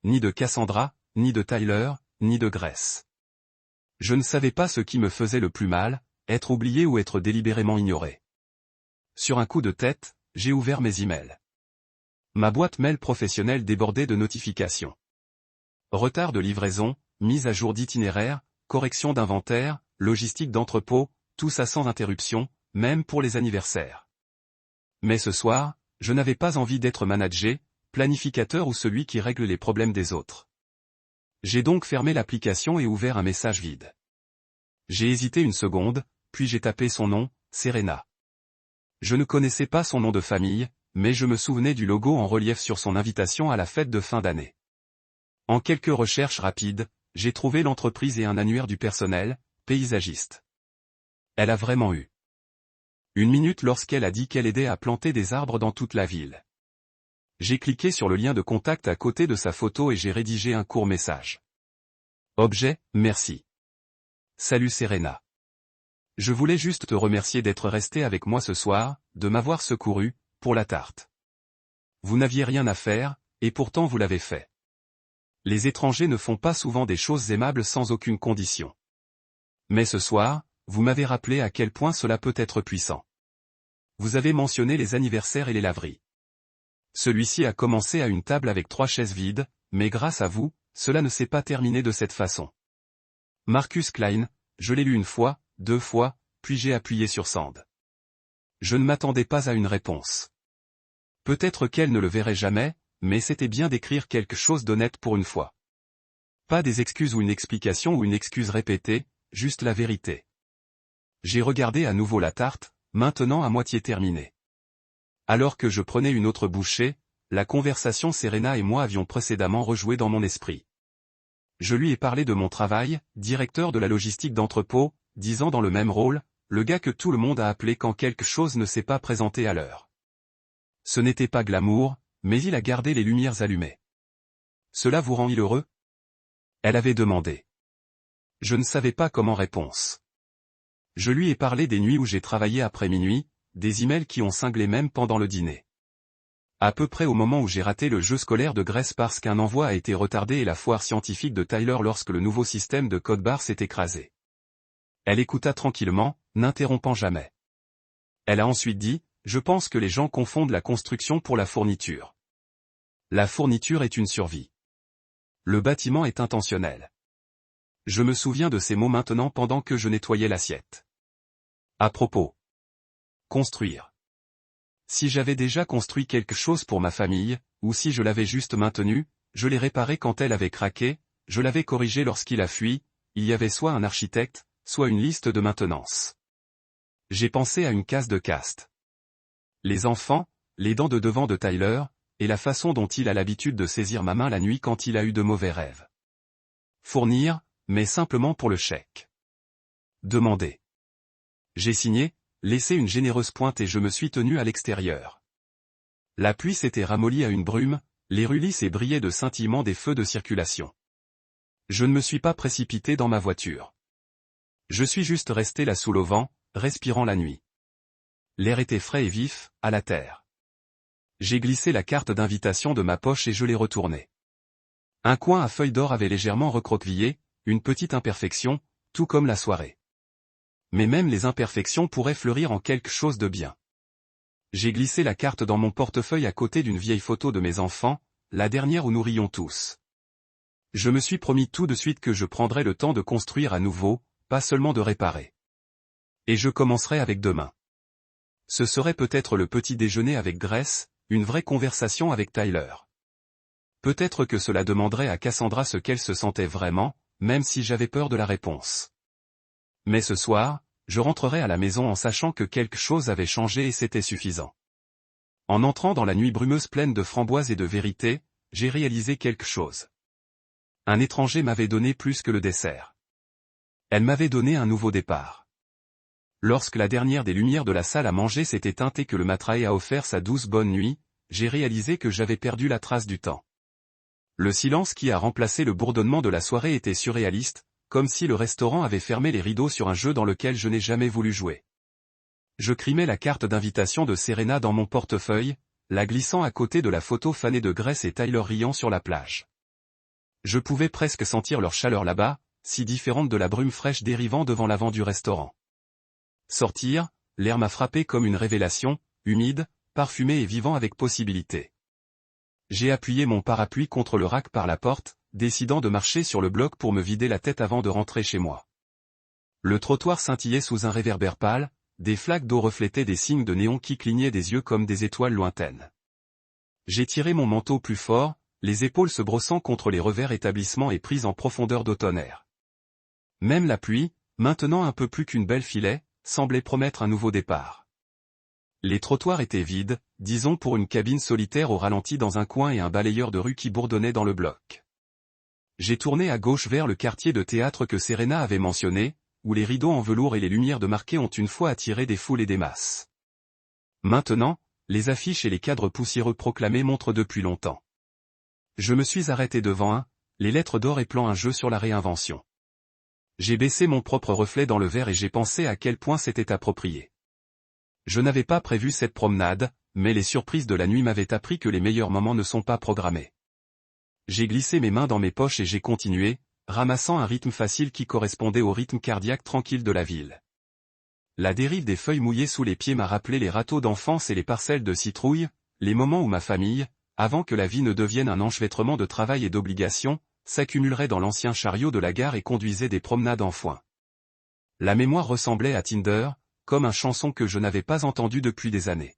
Ni de Cassandra, ni de Tyler, ni de Grace. Je ne savais pas ce qui me faisait le plus mal, être oublié ou être délibérément ignoré. Sur un coup de tête, j'ai ouvert mes emails. Ma boîte mail professionnelle débordait de notifications. Retard de livraison, mise à jour d'itinéraire, correction d'inventaire, logistique d'entrepôt, tout ça sans interruption, même pour les anniversaires. Mais ce soir, je n'avais pas envie d'être manager, planificateur ou celui qui règle les problèmes des autres. J'ai donc fermé l'application et ouvert un message vide. J'ai hésité une seconde, puis j'ai tapé son nom, Serena. Je ne connaissais pas son nom de famille, mais je me souvenais du logo en relief sur son invitation à la fête de fin d'année. En quelques recherches rapides, j'ai trouvé l'entreprise et un annuaire du personnel, paysagiste. Elle a vraiment eu 1 minute lorsqu'elle a dit qu'elle aidait à planter des arbres dans toute la ville. J'ai cliqué sur le lien de contact à côté de sa photo et j'ai rédigé un court message. Objet, merci. Salut Serena. Je voulais juste te remercier d'être resté avec moi ce soir, de m'avoir secouru, pour la tarte. Vous n'aviez rien à faire, et pourtant vous l'avez fait. Les étrangers ne font pas souvent des choses aimables sans aucune condition. Mais ce soir, vous m'avez rappelé à quel point cela peut être puissant. Vous avez mentionné les anniversaires et les laveries. Celui-ci a commencé à une table avec 3 chaises vides, mais grâce à vous, cela ne s'est pas terminé de cette façon. Marcus Klein, je l'ai lu 1 fois, 2 fois, puis j'ai appuyé sur Send. Je ne m'attendais pas à une réponse. Peut-être qu'elle ne le verrait jamais, mais c'était bien d'écrire quelque chose d'honnête pour une fois. Pas des excuses ou une explication ou une excuse répétée, juste la vérité. J'ai regardé à nouveau la tarte, maintenant à moitié terminée. Alors que je prenais une autre bouchée, la conversation Serena et moi avions précédemment rejoué dans mon esprit. Je lui ai parlé de mon travail, directeur de la logistique d'entrepôt, disant dans le même rôle, le gars que tout le monde a appelé quand quelque chose ne s'est pas présenté à l'heure. Ce n'était pas glamour, mais il a gardé les lumières allumées. Cela vous rend heureux? Elle avait demandé. Je ne savais pas comment réponse. Je lui ai parlé des nuits où j'ai travaillé après minuit, des emails qui ont cinglé même pendant le dîner. À peu près au moment où j'ai raté le jeu scolaire de Grèce parce qu'un envoi a été retardé et la foire scientifique de Tyler lorsque le nouveau système de code barre s'est écrasé. Elle écouta tranquillement, n'interrompant jamais. Elle a ensuite dit, je pense que les gens confondent la construction pour la fourniture. La fourniture est une survie. Le bâtiment est intentionnel. Je me souviens de ces mots maintenant pendant que je nettoyais l'assiette. À propos. Construire. Si j'avais déjà construit quelque chose pour ma famille, ou si je l'avais juste maintenu, je l'ai réparé quand elle avait craqué, je l'avais corrigé lorsqu'il a fui, il y avait soit un architecte, soit une liste de maintenance. J'ai pensé à une case de caste. Les enfants, les dents de devant de Tyler, et la façon dont il a l'habitude de saisir ma main la nuit quand il a eu de mauvais rêves. Fournir, mais simplement pour le chèque. Demander. J'ai signé, laissé une généreuse pointe et je me suis tenu à l'extérieur. La pluie s'était ramollie à une brume, les rues lisses et brillaient de scintillements des feux de circulation. Je ne me suis pas précipité dans ma voiture. Je suis juste resté là sous l'auvent, respirant la nuit. L'air était frais et vif, à la terre. J'ai glissé la carte d'invitation de ma poche et je l'ai retournée. Un coin à feuilles d'or avait légèrement recroquevillé, une petite imperfection, tout comme la soirée. Mais même les imperfections pourraient fleurir en quelque chose de bien. J'ai glissé la carte dans mon portefeuille à côté d'une vieille photo de mes enfants, la dernière où nous rions tous. Je me suis promis tout de suite que je prendrais le temps de construire à nouveau, pas seulement de réparer. Et je commencerai avec demain. Ce serait peut-être le petit déjeuner avec Grace, une vraie conversation avec Tyler. Peut-être que cela demanderait à Cassandra ce qu'elle se sentait vraiment, même si j'avais peur de la réponse. Mais ce soir, je rentrerai à la maison en sachant que quelque chose avait changé et c'était suffisant. En entrant dans la nuit brumeuse pleine de framboises et de vérité, j'ai réalisé quelque chose. Un étranger m'avait donné plus que le dessert. Elle m'avait donné un nouveau départ. Lorsque la dernière des lumières de la salle à manger s'est éteinte et que le matraé a offert sa douce bonne nuit, j'ai réalisé que j'avais perdu la trace du temps. Le silence qui a remplacé le bourdonnement de la soirée était surréaliste, comme si le restaurant avait fermé les rideaux sur un jeu dans lequel je n'ai jamais voulu jouer. Je crimais la carte d'invitation de Serena dans mon portefeuille, la glissant à côté de la photo fanée de Grace et Tyler riant sur la plage. Je pouvais presque sentir leur chaleur là-bas, si différente de la brume fraîche dérivant devant l'avant du restaurant. Sortir, l'air m'a frappé comme une révélation, humide, parfumé et vivant avec possibilité. J'ai appuyé mon parapluie contre le rack par la porte, décidant de marcher sur le bloc pour me vider la tête avant de rentrer chez moi. Le trottoir scintillait sous un réverbère pâle, des flaques d'eau reflétaient des signes de néon qui clignaient des yeux comme des étoiles lointaines. J'ai tiré mon manteau plus fort, les épaules se brossant contre les revers établissements et prises en profondeur d'automne-air. Même la pluie, maintenant un peu plus qu'une belle filet, semblait promettre un nouveau départ. Les trottoirs étaient vides, disons pour une cabine solitaire au ralenti dans un coin et un balayeur de rue qui bourdonnait dans le bloc. J'ai tourné à gauche vers le quartier de théâtre que Serena avait mentionné, où les rideaux en velours et les lumières de marqué ont une fois attiré des foules et des masses. Maintenant, les affiches et les cadres poussiéreux proclamés montrent depuis longtemps. Je me suis arrêté devant un, les lettres d'or et plan un jeu sur la réinvention. J'ai baissé mon propre reflet dans le verre et j'ai pensé à quel point c'était approprié. Je n'avais pas prévu cette promenade, mais les surprises de la nuit m'avaient appris que les meilleurs moments ne sont pas programmés. J'ai glissé mes mains dans mes poches et j'ai continué, ramassant un rythme facile qui correspondait au rythme cardiaque tranquille de la ville. La dérive des feuilles mouillées sous les pieds m'a rappelé les râteaux d'enfance et les parcelles de citrouilles, les moments où ma famille, avant que la vie ne devienne un enchevêtrement de travail et d'obligations, s'accumulerait dans l'ancien chariot de la gare et conduisait des promenades en foin. La mémoire ressemblait à Tinder, comme une chanson que je n'avais pas entendue depuis des années.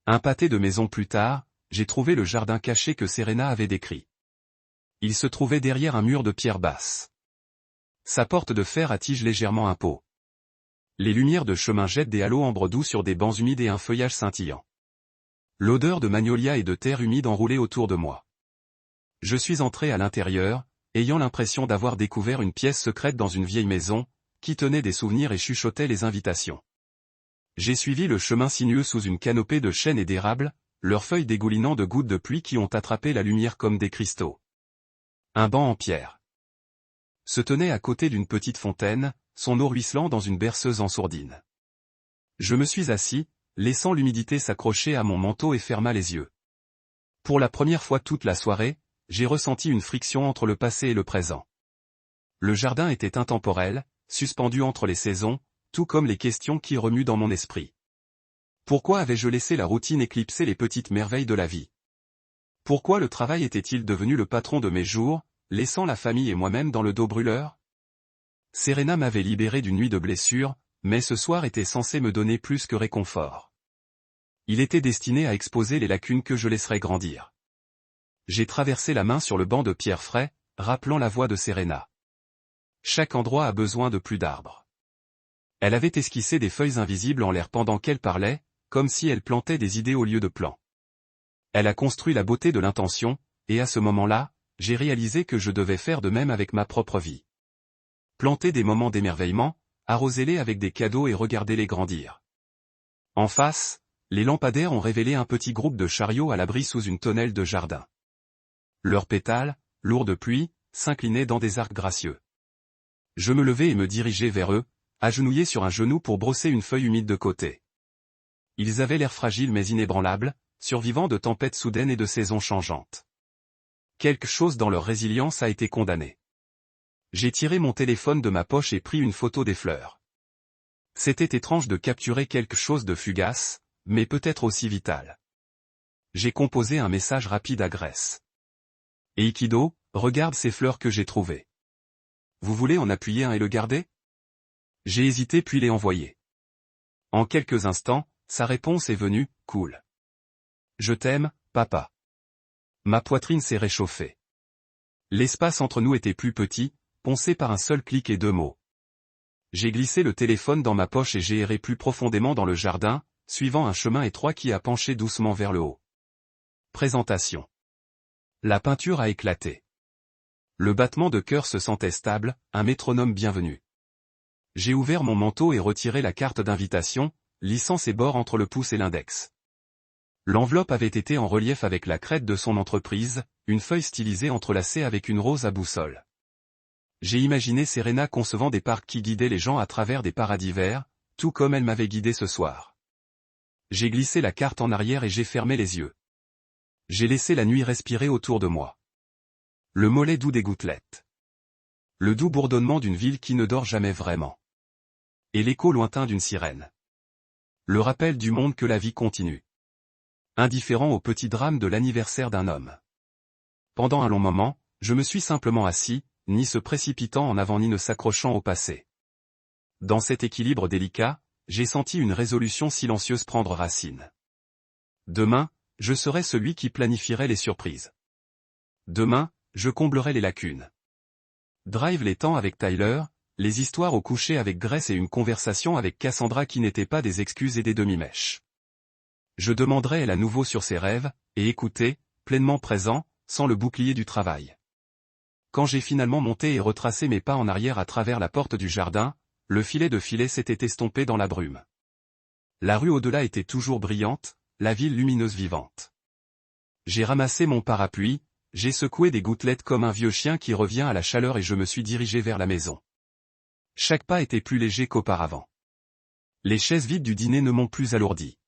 Un pâté de maison plus tard, j'ai trouvé le jardin caché que Serena avait décrit. Il se trouvait derrière un mur de pierre basse. Sa porte de fer à tige légèrement impôt. Les lumières de chemin jettent des halos ambre doux sur des bancs humides et un feuillage scintillant. L'odeur de magnolia et de terre humide enroulait autour de moi. Je suis entré à l'intérieur, ayant l'impression d'avoir découvert une pièce secrète dans une vieille maison, qui tenait des souvenirs et chuchotait les invitations. J'ai suivi le chemin sinueux sous une canopée de chênes et d'érable, leurs feuilles dégoulinant de gouttes de pluie qui ont attrapé la lumière comme des cristaux. Un banc en pierre se tenait à côté d'une petite fontaine, son eau ruisselant dans une berceuse en sourdine. Je me suis assis, laissant l'humidité s'accrocher à mon manteau et ferma les yeux. Pour la première fois toute la soirée, j'ai ressenti une friction entre le passé et le présent. Le jardin était intemporel, suspendu entre les saisons, tout comme les questions qui remuent dans mon esprit. Pourquoi avais-je laissé la routine éclipser les petites merveilles de la vie? Pourquoi le travail était-il devenu le patron de mes jours, laissant la famille et moi-même dans le dos brûleur? Serena m'avait libéré d'une nuit de blessures, mais ce soir était censé me donner plus que réconfort. Il était destiné à exposer les lacunes que je laisserais grandir. J'ai traversé la main sur le banc de pierre frais, rappelant la voix de Serena. Chaque endroit a besoin de plus d'arbres. Elle avait esquissé des feuilles invisibles en l'air pendant qu'elle parlait, comme si elle plantait des idées au lieu de plans. Elle a construit la beauté de l'intention, et à ce moment-là, j'ai réalisé que je devais faire de même avec ma propre vie. Planter des moments d'émerveillement, arroser-les avec des cadeaux et regarder-les grandir. En face, les lampadaires ont révélé un petit groupe de chariots à l'abri sous une tonnelle de jardin. Leurs pétales, lourds de pluie, s'inclinaient dans des arcs gracieux. Je me levai et me dirigeai vers eux, agenouillé sur un genou pour brosser une feuille humide de côté. Ils avaient l'air fragiles mais inébranlables, survivants de tempêtes soudaines et de saisons changeantes. Quelque chose dans leur résilience a été condamné. J'ai tiré mon téléphone de ma poche et pris une photo des fleurs. C'était étrange de capturer quelque chose de fugace, mais peut-être aussi vital. J'ai composé un message rapide à Grace. Eikido, regarde ces fleurs que j'ai trouvées. Vous voulez en appuyer un et le garder? J'ai hésité puis l'ai envoyé. En quelques instants, sa réponse est venue, cool. Je t'aime, papa. Ma poitrine s'est réchauffée. L'espace entre nous était plus petit, poncé par un seul clic et 2 mots. J'ai glissé le téléphone dans ma poche et j'ai erré plus profondément dans le jardin, suivant un chemin étroit qui a penché doucement vers le haut. Présentation. La peinture a éclaté. Le battement de cœur se sentait stable, un métronome bienvenu. J'ai ouvert mon manteau et retiré la carte d'invitation, lissant ses bords entre le pouce et l'index. L'enveloppe avait été en relief avec la crête de son entreprise, une feuille stylisée entrelacée avec une rose à boussole. J'ai imaginé Serena concevant des parcs qui guidaient les gens à travers des paradis verts, tout comme elle m'avait guidé ce soir. J'ai glissé la carte en arrière et j'ai fermé les yeux. J'ai laissé la nuit respirer autour de moi. Le mollet doux des gouttelettes. Le doux bourdonnement d'une ville qui ne dort jamais vraiment. Et l'écho lointain d'une sirène. Le rappel du monde que la vie continue. Indifférent au petit drame de l'anniversaire d'un homme. Pendant un long moment, je me suis simplement assis, ni se précipitant en avant ni ne s'accrochant au passé. Dans cet équilibre délicat, j'ai senti une résolution silencieuse prendre racine. Demain, je serai celui qui planifierait les surprises. Demain, je comblerai les lacunes. Drive les temps avec Tyler, les histoires au coucher avec Grace et une conversation avec Cassandra qui n'étaient pas des excuses et des demi-mèches. Je demanderai elle à nouveau sur ses rêves, et écouter, pleinement présent, sans le bouclier du travail. Quand j'ai finalement monté et retracé mes pas en arrière à travers la porte du jardin, le filet de filet s'était estompé dans la brume. La rue au-delà était toujours brillante, la ville lumineuse vivante. J'ai ramassé mon parapluie, j'ai secoué des gouttelettes comme un vieux chien qui revient à la chaleur et je me suis dirigé vers la maison. Chaque pas était plus léger qu'auparavant. Les chaises vides du dîner ne m'ont plus alourdi.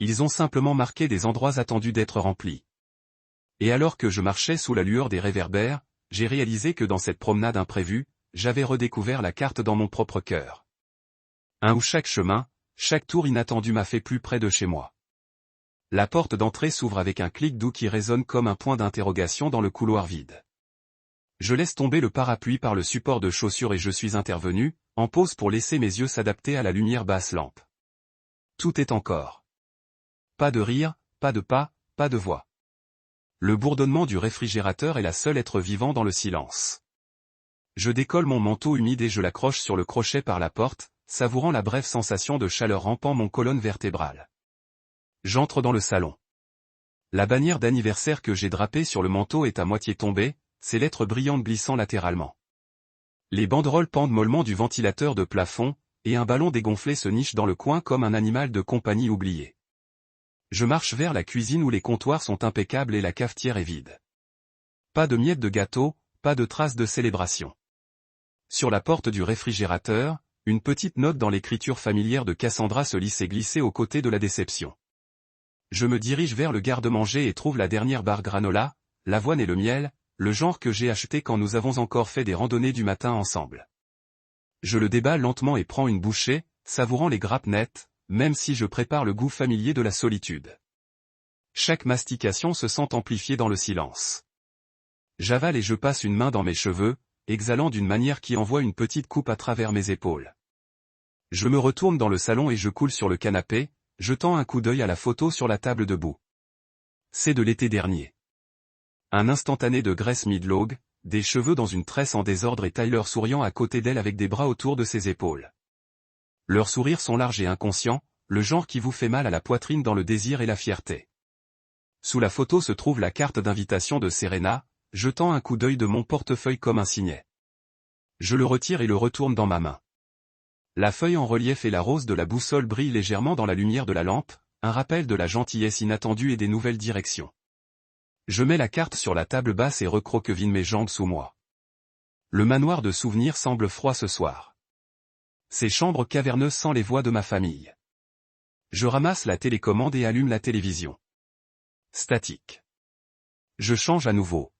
Ils ont simplement marqué des endroits attendus d'être remplis. Et alors que je marchais sous la lueur des réverbères, j'ai réalisé que dans cette promenade imprévue, j'avais redécouvert la carte dans mon propre cœur. Un où chaque chemin, chaque tour inattendu m'a fait plus près de chez moi. La porte d'entrée s'ouvre avec un clic doux qui résonne comme un point d'interrogation dans le couloir vide. Je laisse tomber le parapluie par le support de chaussure et je suis intervenu, en pause pour laisser mes yeux s'adapter à la lumière basse lampe. Tout est encore. Pas de rire, pas de pas, pas de voix. Le bourdonnement du réfrigérateur est la seule être vivant dans le silence. Je décolle mon manteau humide et je l'accroche sur le crochet par la porte, savourant la brève sensation de chaleur rampant mon colonne vertébrale. J'entre dans le salon. La bannière d'anniversaire que j'ai drapée sur le manteau est à moitié tombée, ses lettres brillantes glissant latéralement. Les banderoles pendent mollement du ventilateur de plafond, et un ballon dégonflé se niche dans le coin comme un animal de compagnie oublié. Je marche vers la cuisine où les comptoirs sont impeccables et la cafetière est vide. Pas de miettes de gâteau, pas de traces de célébration. Sur la porte du réfrigérateur, une petite note dans l'écriture familière de Cassandra se laissait glisser aux côtés de la déception. Je me dirige vers le garde-manger et trouve la dernière barre granola, l'avoine et le miel, le genre que j'ai acheté quand nous avons encore fait des randonnées du matin ensemble. Je le déballe lentement et prends une bouchée, savourant les grappes nettes, même si je prépare le goût familier de la solitude. Chaque mastication se sent amplifiée dans le silence. J'avale et je passe une main dans mes cheveux, exhalant d'une manière qui envoie une petite coupe à travers mes épaules. Je me retourne dans le salon et je coule sur le canapé, jetant un coup d'œil à la photo sur la table debout. C'est de l'été dernier. Un instantané de Grace Midlogg, des cheveux dans une tresse en désordre et Tyler souriant à côté d'elle avec des bras autour de ses épaules. Leurs sourires sont larges et inconscients, le genre qui vous fait mal à la poitrine dans le désir et la fierté. Sous la photo se trouve la carte d'invitation de Serena, jetant un coup d'œil de mon portefeuille comme un signet. Je le retire et le retourne dans ma main. La feuille en relief et la rose de la boussole brillent légèrement dans la lumière de la lampe, un rappel de la gentillesse inattendue et des nouvelles directions. Je mets la carte sur la table basse et recroqueville mes jambes sous moi. Le manoir de souvenirs semble froid ce soir. Ces chambres caverneuses sans les voix de ma famille. Je ramasse la télécommande et allume la télévision. Statique. Je change à nouveau.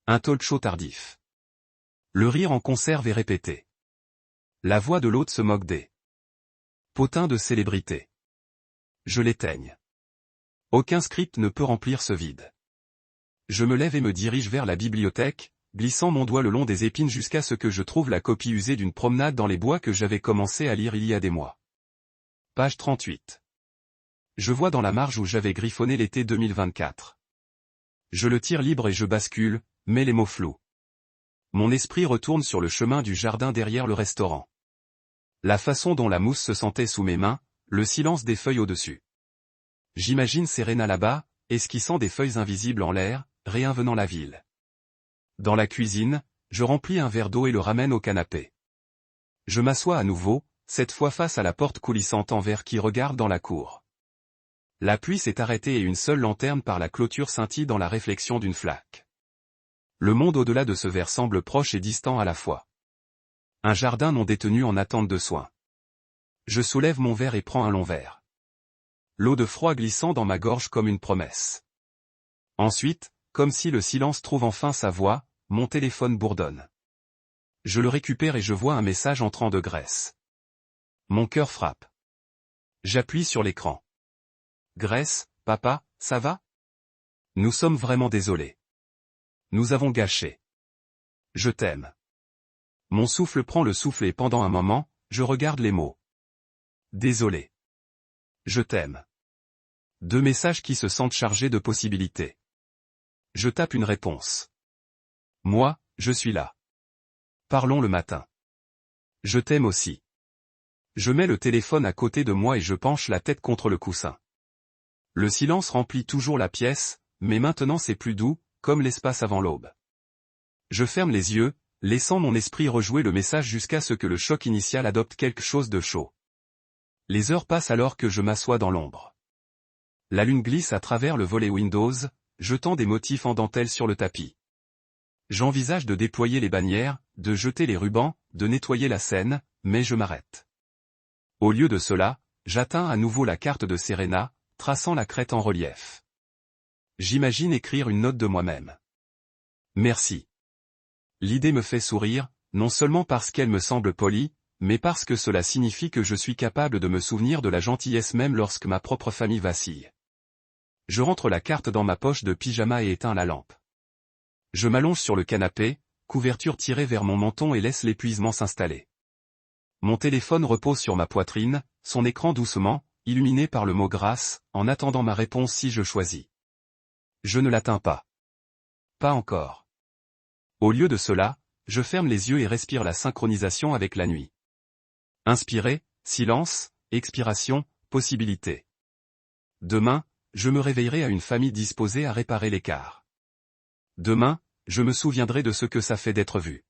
Un talk-show tardif. Le rire en conserve est répété. La voix de l'hôte se moque des potins de célébrité. Je l'éteigne. Aucun script ne peut remplir ce vide. Je me lève et me dirige vers la bibliothèque, glissant mon doigt le long des épines jusqu'à ce que je trouve la copie usée d'une promenade dans les bois que j'avais commencé à lire il y a des mois. Page 38. Je vois dans la marge où j'avais griffonné l'été 2024. Je le tire libre et je bascule, mais les mots flous. Mon esprit retourne sur le chemin du jardin derrière le restaurant. La façon dont la mousse se sentait sous mes mains, le silence des feuilles au-dessus. J'imagine Serena là-bas, esquissant des feuilles invisibles en l'air, réinvenant la ville. Dans la cuisine, je remplis un verre d'eau et le ramène au canapé. Je m'assois à nouveau, cette fois face à la porte coulissante en verre qui regarde dans la cour. La pluie s'est arrêtée et une seule lanterne par la clôture scintille dans la réflexion d'une flaque. Le monde au-delà de ce verre semble proche et distant à la fois. Un jardin non détenu en attente de soins. Je soulève mon verre et prends un long verre. L'eau de froid glissant dans ma gorge comme une promesse. Ensuite, comme si le silence trouve enfin sa voix, mon téléphone bourdonne. Je le récupère et je vois un message entrant de Grace. Mon cœur frappe. J'appuie sur l'écran. Grace, papa, ça va? Nous sommes vraiment désolés. Nous avons gâché. Je t'aime. Mon souffle prend le souffle et pendant un moment, je regarde les mots. Désolé. Je t'aime. Deux messages qui se sentent chargés de possibilités. Je tape une réponse. Moi, je suis là. Parlons le matin. Je t'aime aussi. Je mets le téléphone à côté de moi et je penche la tête contre le coussin. Le silence remplit toujours la pièce, mais maintenant c'est plus doux, comme l'espace avant l'aube. Je ferme les yeux, laissant mon esprit rejouer le message jusqu'à ce que le choc initial adopte quelque chose de chaud. Les heures passent alors que je m'assois dans l'ombre. La lune glisse à travers le volet Windows, jetant des motifs en dentelle sur le tapis. J'envisage de déployer les bannières, de jeter les rubans, de nettoyer la scène, mais je m'arrête. Au lieu de cela, j'atteins à nouveau la carte de Serena, traçant la crête en relief. J'imagine écrire une note de moi-même. Merci. L'idée me fait sourire, non seulement parce qu'elle me semble polie, mais parce que cela signifie que je suis capable de me souvenir de la gentillesse même lorsque ma propre famille vacille. Je rentre la carte dans ma poche de pyjama et éteins la lampe. Je m'allonge sur le canapé, couverture tirée vers mon menton et laisse l'épuisement s'installer. Mon téléphone repose sur ma poitrine, son écran doucement, illuminé par le mot grâce, en attendant ma réponse si je choisis. Je ne l'atteins pas. Pas encore. Au lieu de cela, je ferme les yeux et respire la synchronisation avec la nuit. Inspirer, silence, expiration, possibilité. Demain, je me réveillerai à une famille disposée à réparer l'écart. Demain, je me souviendrai de ce que ça fait d'être vu.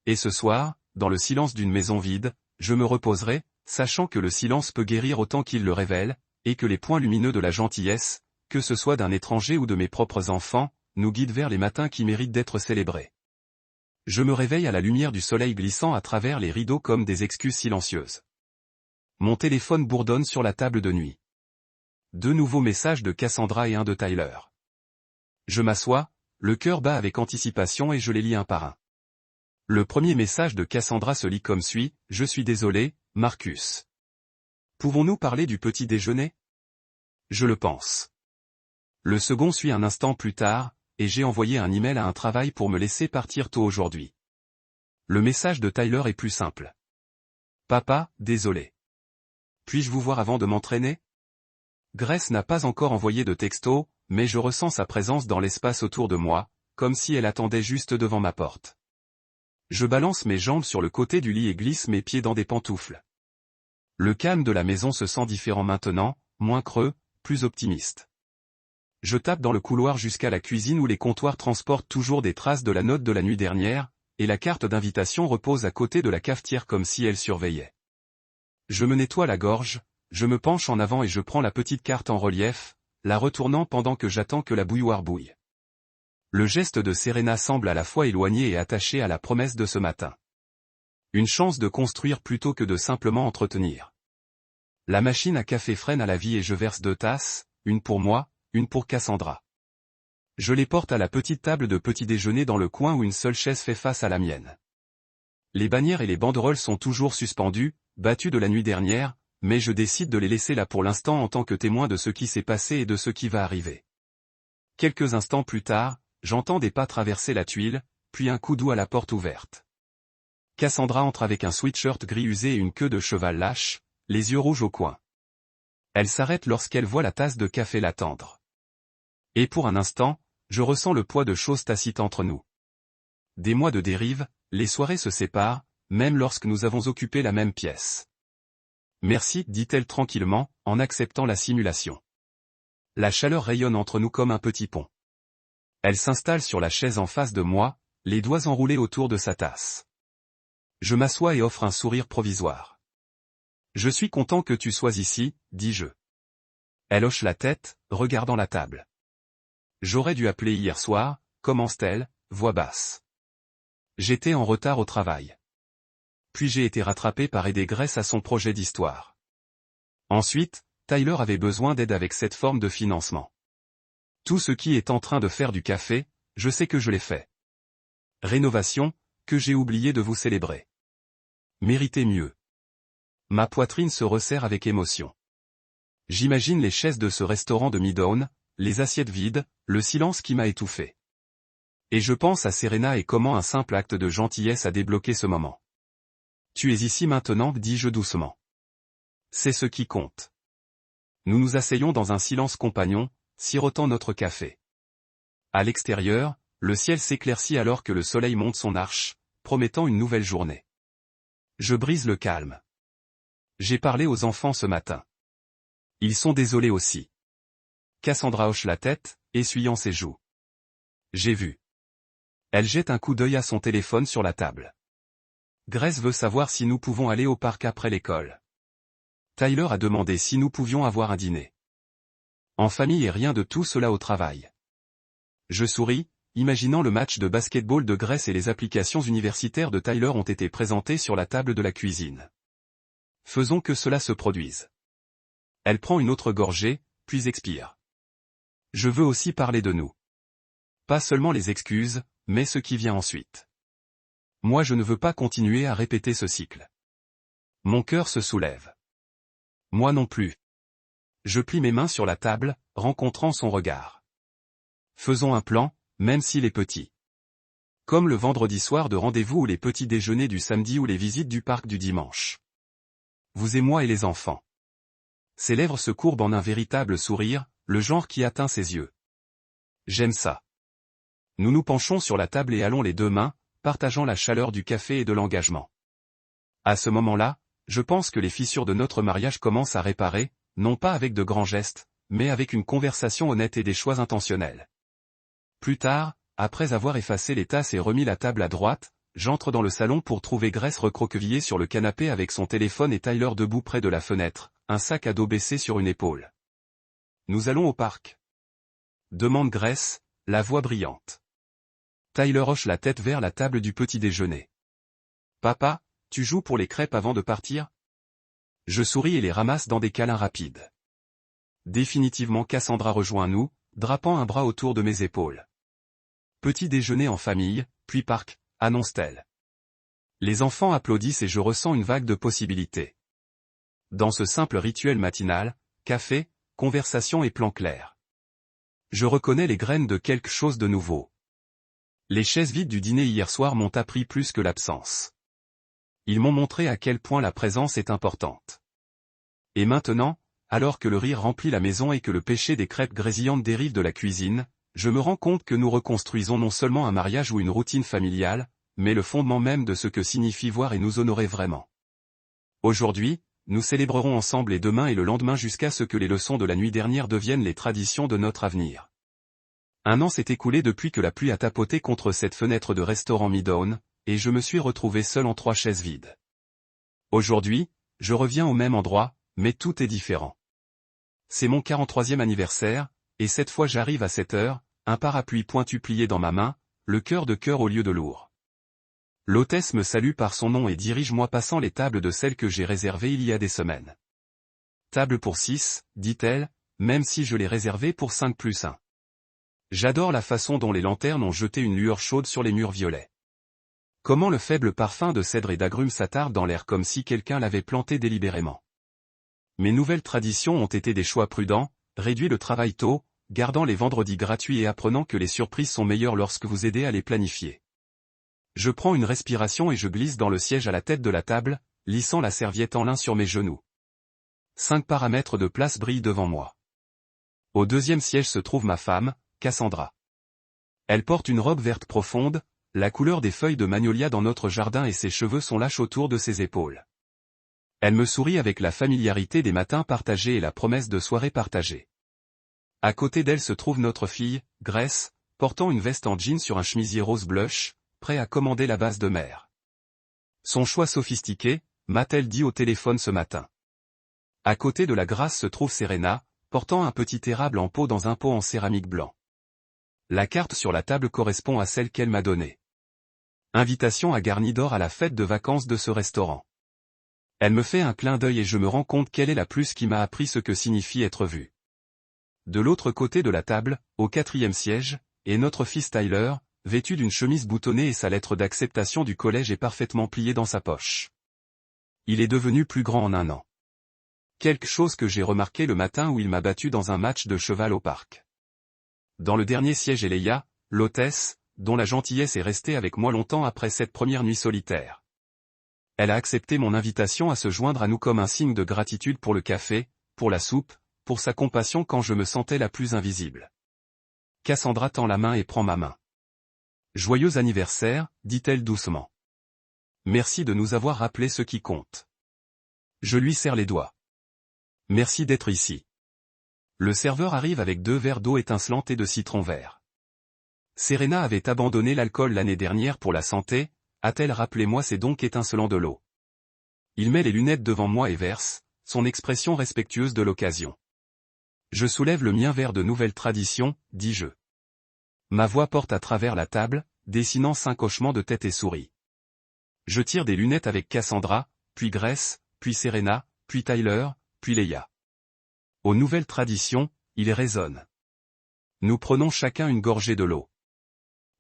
Et ce soir, dans le silence d'une maison vide, je me reposerai, sachant que le silence peut guérir autant qu'il le révèle, et que les points lumineux de la gentillesse, que ce soit d'un étranger ou de mes propres enfants, nous guident vers les matins qui méritent d'être célébrés. Je me réveille à la lumière du soleil glissant à travers les rideaux comme des excuses silencieuses. Mon téléphone bourdonne sur la table de nuit. 2 nouveaux messages de Cassandra et un de Tyler. Je m'assois, le cœur bat avec anticipation et je les lis un par un. Le premier message de Cassandra se lit comme suit: « Je suis désolé, Marcus. Pouvons-nous parler du petit déjeuner ? Je le pense. » Le second suit un instant plus tard, et j'ai envoyé un email à un travail pour me laisser partir tôt aujourd'hui. Le message de Tyler est plus simple. Papa, désolé. Puis-je vous voir avant de m'entraîner ? Grace n'a pas encore envoyé de texto, mais je ressens sa présence dans l'espace autour de moi, comme si elle attendait juste devant ma porte. Je balance mes jambes sur le côté du lit et glisse mes pieds dans des pantoufles. Le calme de la maison se sent différent maintenant, moins creux, plus optimiste. Je tape dans le couloir jusqu'à la cuisine où les comptoirs transportent toujours des traces de la note de la nuit dernière, et la carte d'invitation repose à côté de la cafetière comme si elle surveillait. Je me nettoie la gorge, je me penche en avant et je prends la petite carte en relief, la retournant pendant que j'attends que la bouilloire bouille. Le geste de Serena semble à la fois éloigné et attaché à la promesse de ce matin. Une chance de construire plutôt que de simplement entretenir. La machine à café freine à la vie et je verse 2 tasses, une pour moi, une pour Cassandra. Je les porte à la petite table de petit déjeuner dans le coin où une seule chaise fait face à la mienne. Les bannières et les banderoles sont toujours suspendues, battues de la nuit dernière, mais je décide de les laisser là pour l'instant en tant que témoin de ce qui s'est passé et de ce qui va arriver. Quelques instants plus tard, j'entends des pas traverser la tuile, puis un coup doux à la porte ouverte. Cassandra entre avec un sweatshirt gris usé et une queue de cheval lâche, les yeux rouges au coin. Elle s'arrête lorsqu'elle voit la tasse de café l'attendre. Et pour un instant, je ressens le poids de choses tacites entre nous. Des mois de dérive, les soirées se séparent, même lorsque nous avons occupé la même pièce. Merci, dit-elle tranquillement, en acceptant la simulation. La chaleur rayonne entre nous comme un petit pont. Elle s'installe sur la chaise en face de moi, les doigts enroulés autour de sa tasse. Je m'assois et offre un sourire provisoire. Je suis content que tu sois ici, dis-je. Elle hoche la tête, regardant la table. J'aurais dû appeler hier soir, commence-t-elle, voix basse. J'étais en retard au travail. Puis j'ai été rattrapé par aider Grace à son projet d'histoire. Ensuite, Tyler avait besoin d'aide avec cette forme de financement. Tout ce qui est en train de faire du café, je sais que je l'ai fait. Rénovation, que j'ai oublié de vous célébrer. Méritez mieux. Ma poitrine se resserre avec émotion. J'imagine les chaises de ce restaurant de Midtown, les assiettes vides, le silence qui m'a étouffé. Et je pense à Serena et comment un simple acte de gentillesse a débloqué ce moment. Tu es ici maintenant, dis-je doucement. C'est ce qui compte. Nous nous asseyons dans un silence compagnon, sirotant notre café. À l'extérieur, le ciel s'éclaircit alors que le soleil monte son arche, promettant une nouvelle journée. Je brise le calme. J'ai parlé aux enfants ce matin. Ils sont désolés aussi. Cassandra hoche la tête, essuyant ses joues. J'ai vu. Elle jette un coup d'œil à son téléphone sur la table. Grace veut savoir si nous pouvons aller au parc après l'école. Tyler a demandé si nous pouvions avoir un dîner. En famille et rien de tout cela au travail. Je souris, imaginant le match de basketball de Grace et les applications universitaires de Tyler ont été présentées sur la table de la cuisine. Faisons que cela se produise. Elle prend une autre gorgée, puis expire. Je veux aussi parler de nous. Pas seulement les excuses, mais ce qui vient ensuite. Moi je ne veux pas continuer à répéter ce cycle. Mon cœur se soulève. Moi non plus. Je plie mes mains sur la table, rencontrant son regard. Faisons un plan, même s'il est petit. Comme le vendredi soir de rendez-vous ou les petits déjeuners du samedi ou les visites du parc du dimanche. Vous et moi et les enfants. Ses lèvres se courbent en un véritable sourire, le genre qui atteint ses yeux. J'aime ça. Nous nous penchons sur la table et allons les deux mains, partageant la chaleur du café et de l'engagement. À ce moment-là, je pense que les fissures de notre mariage commencent à réparer, non pas avec de grands gestes, mais avec une conversation honnête et des choix intentionnels. Plus tard, après avoir effacé les tasses et remis la table à droite, j'entre dans le salon pour trouver Grace recroquevillée sur le canapé avec son téléphone et Tyler debout près de la fenêtre, un sac à dos baissé sur une épaule. Nous allons au parc. Demande Grace, la voix brillante. Tyler hoche la tête vers la table du petit déjeuner. Papa, tu joues pour les crêpes avant de partir? Je souris et les ramasse dans des câlins rapides. Définitivement Cassandra rejoint nous, drapant un bras autour de mes épaules. Petit déjeuner en famille, puis parc, annonce-t-elle. Les enfants applaudissent et je ressens une vague de possibilités. Dans ce simple rituel matinal, café, conversation et plan clair. Je reconnais les graines de quelque chose de nouveau. Les chaises vides du dîner hier soir m'ont appris plus que l'absence. Ils m'ont montré à quel point la présence est importante. Et maintenant, alors que le rire remplit la maison et que le péché des crêpes grésillantes dérive de la cuisine, je me rends compte que nous reconstruisons non seulement un mariage ou une routine familiale, mais le fondement même de ce que signifie voir et nous honorer vraiment. Aujourd'hui, nous célébrerons ensemble et demain et le lendemain jusqu'à ce que les leçons de la nuit dernière deviennent les traditions de notre avenir. Un an s'est écoulé depuis que la pluie a tapoté contre cette fenêtre de restaurant Midtown, et je me suis retrouvé seul en 3 chaises vides. Aujourd'hui, je reviens au même endroit, mais tout est différent. C'est mon 43e anniversaire, et cette fois j'arrive à 7 heures, un parapluie pointu plié dans ma main, le cœur de cœur au lieu de lourd. L'hôtesse me salue par son nom et dirige-moi passant les tables de celles que j'ai réservées il y a des semaines. Table pour 6, dit-elle, même si je l'ai réservée pour 5 plus 1. J'adore la façon dont les lanternes ont jeté une lueur chaude sur les murs violets. Comment le faible parfum de cèdre et d'agrumes s'attarde dans l'air comme si quelqu'un l'avait planté délibérément. Mes nouvelles traditions ont été des choix prudents, réduit le travail tôt, gardant les vendredis gratuits et apprenant que les surprises sont meilleures lorsque vous aidez à les planifier. Je prends une respiration et je glisse dans le siège à la tête de la table, lissant la serviette en lin sur mes genoux. 5 paramètres de place brillent devant moi. Au deuxième siège se trouve ma femme, Cassandra. Elle porte une robe verte profonde, la couleur des feuilles de magnolia dans notre jardin et ses cheveux sont lâches autour de ses épaules. Elle me sourit avec la familiarité des matins partagés et la promesse de soirées partagées. À côté d'elle se trouve notre fille, Grace, portant une veste en jean sur un chemisier rose blush, prêt à commander la base de mer. Son choix sophistiqué, m'a-t-elle dit au téléphone ce matin. À côté de la Grace se trouve Serena, portant un petit érable en pot dans un pot en céramique blanc. La carte sur la table correspond à celle qu'elle m'a donnée. Invitation à Garnidor à la fête de vacances de ce restaurant. Elle me fait un clin d'œil et je me rends compte qu'elle est la plus qui m'a appris ce que signifie être vue. De l'autre côté de la table, au 4e siège, est notre fils Tyler, vêtu d'une chemise boutonnée et sa lettre d'acceptation du collège est parfaitement pliée dans sa poche. Il est devenu plus grand en un an. Quelque chose que j'ai remarqué le matin où il m'a battu dans un match de cheval au parc. Dans le dernier siège est Leia, l'hôtesse, dont la gentillesse est restée avec moi longtemps après cette première nuit solitaire. Elle a accepté mon invitation à se joindre à nous comme un signe de gratitude pour le café, pour la soupe, pour sa compassion quand je me sentais la plus invisible. Cassandra tend la main et prend ma main. Joyeux anniversaire, dit-elle doucement. Merci de nous avoir rappelé ce qui compte. Je lui serre les doigts. Merci d'être ici. Le serveur arrive avec 2 verres d'eau étincelante et de citron vert. Serena avait abandonné l'alcool l'année dernière pour la santé, a-t-elle rappelé-moi c'est donc étincelant de l'eau. Il met les lunettes devant moi et verse, son expression respectueuse de l'occasion. Je soulève le mien vers de nouvelles traditions, dis-je. Ma voix porte à travers la table, dessinant 5 hochements de tête et souris. Je tire des lunettes avec Cassandra, puis Grace, puis Serena, puis Tyler, puis Leia. Aux nouvelles traditions, il résonne. Nous prenons chacun une gorgée de l'eau.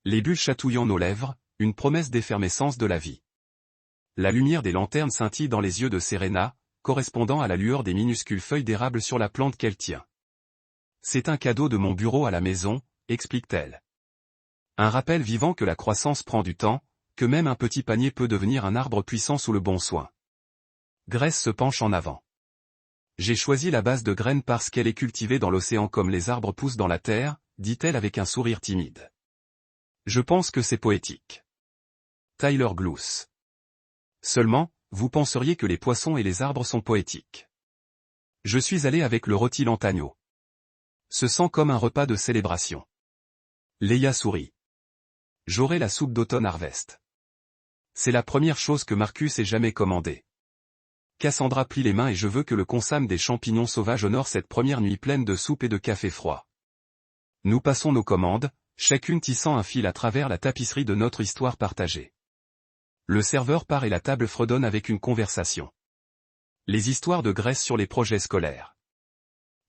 Les bulles chatouillant nos lèvres, une promesse d'effervescence de la vie. La lumière des lanternes scintille dans les yeux de Serena, correspondant à la lueur des minuscules feuilles d'érable sur la plante qu'elle tient. C'est un cadeau de mon bureau à la maison, explique-t-elle. Un rappel vivant que la croissance prend du temps, que même un petit panier peut devenir un arbre puissant sous le bon soin. Grace se penche en avant. J'ai choisi la base de graines parce qu'elle est cultivée dans l'océan comme les arbres poussent dans la terre, dit-elle avec un sourire timide. Je pense que c'est poétique. Tyler glousse. Seulement, vous penseriez que les poissons et les arbres sont poétiques. Je suis allé avec le rôti Lantagneau. Se sent comme un repas de célébration. Leia sourit. J'aurai la soupe d'automne Harvest. C'est la première chose que Marcus ait jamais commandée. Cassandra plie les mains et je veux que le consame des champignons sauvages honore cette première nuit pleine de soupe et de café froid. Nous passons nos commandes, chacune tissant un fil à travers la tapisserie de notre histoire partagée. Le serveur part et la table fredonne avec une conversation. Les histoires de Grace sur les projets scolaires.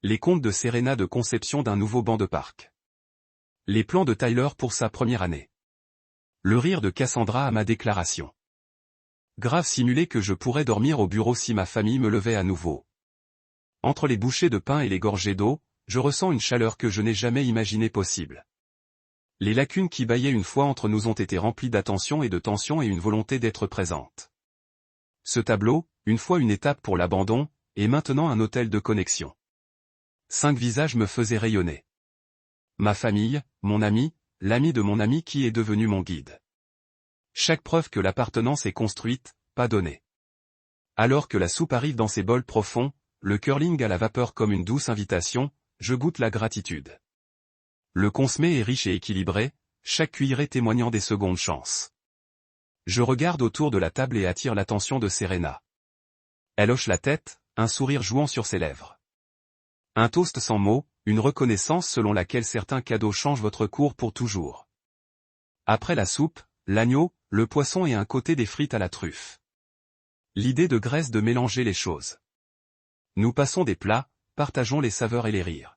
Les contes de Serena de conception d'un nouveau banc de parc. Les plans de Tyler pour sa première année. Le rire de Cassandra à ma déclaration. Grave simulé que je pourrais dormir au bureau si ma famille me levait à nouveau. Entre les bouchées de pain et les gorgées d'eau, je ressens une chaleur que je n'ai jamais imaginée possible. Les lacunes qui bâillaient une fois entre nous ont été remplies d'attention et de tension et une volonté d'être présente. Ce tableau, une fois une étape pour l'abandon, est maintenant un hôtel de connexion. 5 visages me faisaient rayonner. Ma famille, mon ami, l'ami de mon ami qui est devenu mon guide. Chaque preuve que l'appartenance est construite, pas donnée. Alors que la soupe arrive dans ses bols profonds, le curling à la vapeur comme une douce invitation, je goûte la gratitude. Le consommé est riche et équilibré, chaque cuillerée témoignant des secondes chances. Je regarde autour de la table et attire l'attention de Serena. Elle hoche la tête, un sourire jouant sur ses lèvres. Un toast sans mots, une reconnaissance selon laquelle certains cadeaux changent votre cours pour toujours. Après la soupe, l'agneau, le poisson et un côté des frites à la truffe. L'idée de Grace de mélanger les choses. Nous passons des plats, partageons les saveurs et les rires.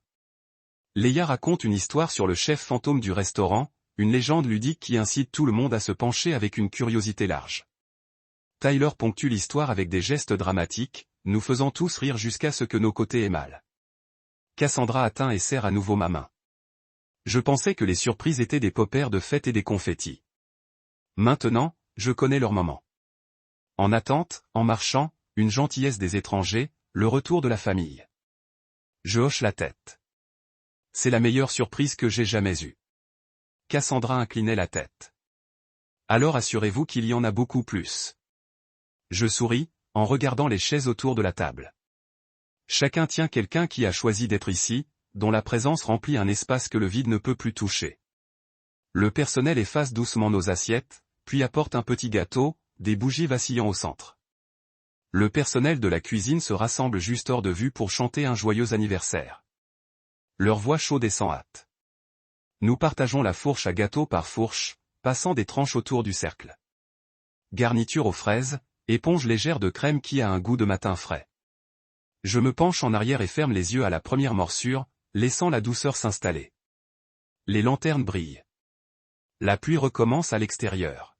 Leia raconte une histoire sur le chef fantôme du restaurant, une légende ludique qui incite tout le monde à se pencher avec une curiosité large. Tyler ponctue l'histoire avec des gestes dramatiques, nous faisant tous rire jusqu'à ce que nos côtés aient mal. Cassandra atteint et serre à nouveau ma main. Je pensais que les surprises étaient des paupières de fête et des confettis. Maintenant, je connais leur moment. En attente, en marchant, une gentillesse des étrangers, le retour de la famille. Je hoche la tête. C'est la meilleure surprise que j'ai jamais eue. Cassandra inclinait la tête. Alors assurez-vous qu'il y en a beaucoup plus. Je souris, en regardant les chaises autour de la table. Chacun tient quelqu'un qui a choisi d'être ici, dont la présence remplit un espace que le vide ne peut plus toucher. Le personnel efface doucement nos assiettes, puis apporte un petit gâteau, des bougies vacillant au centre. Le personnel de la cuisine se rassemble juste hors de vue pour chanter un joyeux anniversaire. Leur voix chaude et sans hâte. Nous partageons la fourche à gâteau par fourche, passant des tranches autour du cercle. Garniture aux fraises, éponge légère de crème qui a un goût de matin frais. Je me penche en arrière et ferme les yeux à la première morsure, laissant la douceur s'installer. Les lanternes brillent. La pluie recommence à l'extérieur.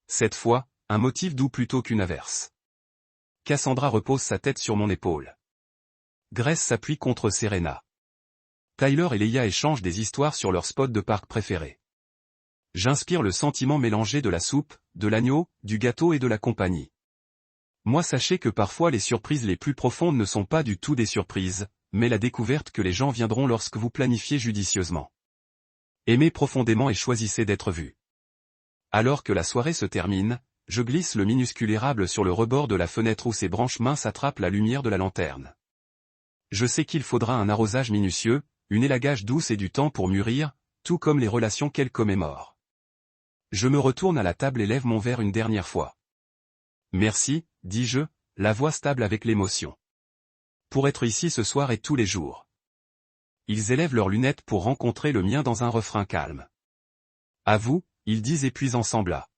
Cette fois, un motif doux plutôt qu'une averse. Cassandra repose sa tête sur mon épaule. Grace s'appuie contre Serena. Tyler et Leia échangent des histoires sur leurs spots de parc préférés. J'inspire le sentiment mélangé de la soupe, de l'agneau, du gâteau et de la compagnie. Moi, sachez que parfois les surprises les plus profondes ne sont pas du tout des surprises, mais la découverte que les gens viendront lorsque vous planifiez judicieusement. Aimez profondément et choisissez d'être vu. Alors que la soirée se termine, je glisse le minuscule érable sur le rebord de la fenêtre où ses branches minces attrapent la lumière de la lanterne. Je sais qu'il faudra un arrosage minutieux, une élagage douce et du temps pour mûrir, tout comme les relations qu'elle commémore. Je me retourne à la table et lève mon verre une dernière fois. Merci, dis-je, la voix stable avec l'émotion. Pour être ici ce soir et tous les jours. Ils élèvent leurs lunettes pour rencontrer le mien dans un refrain calme. À vous, ils disent et puis ensemble à.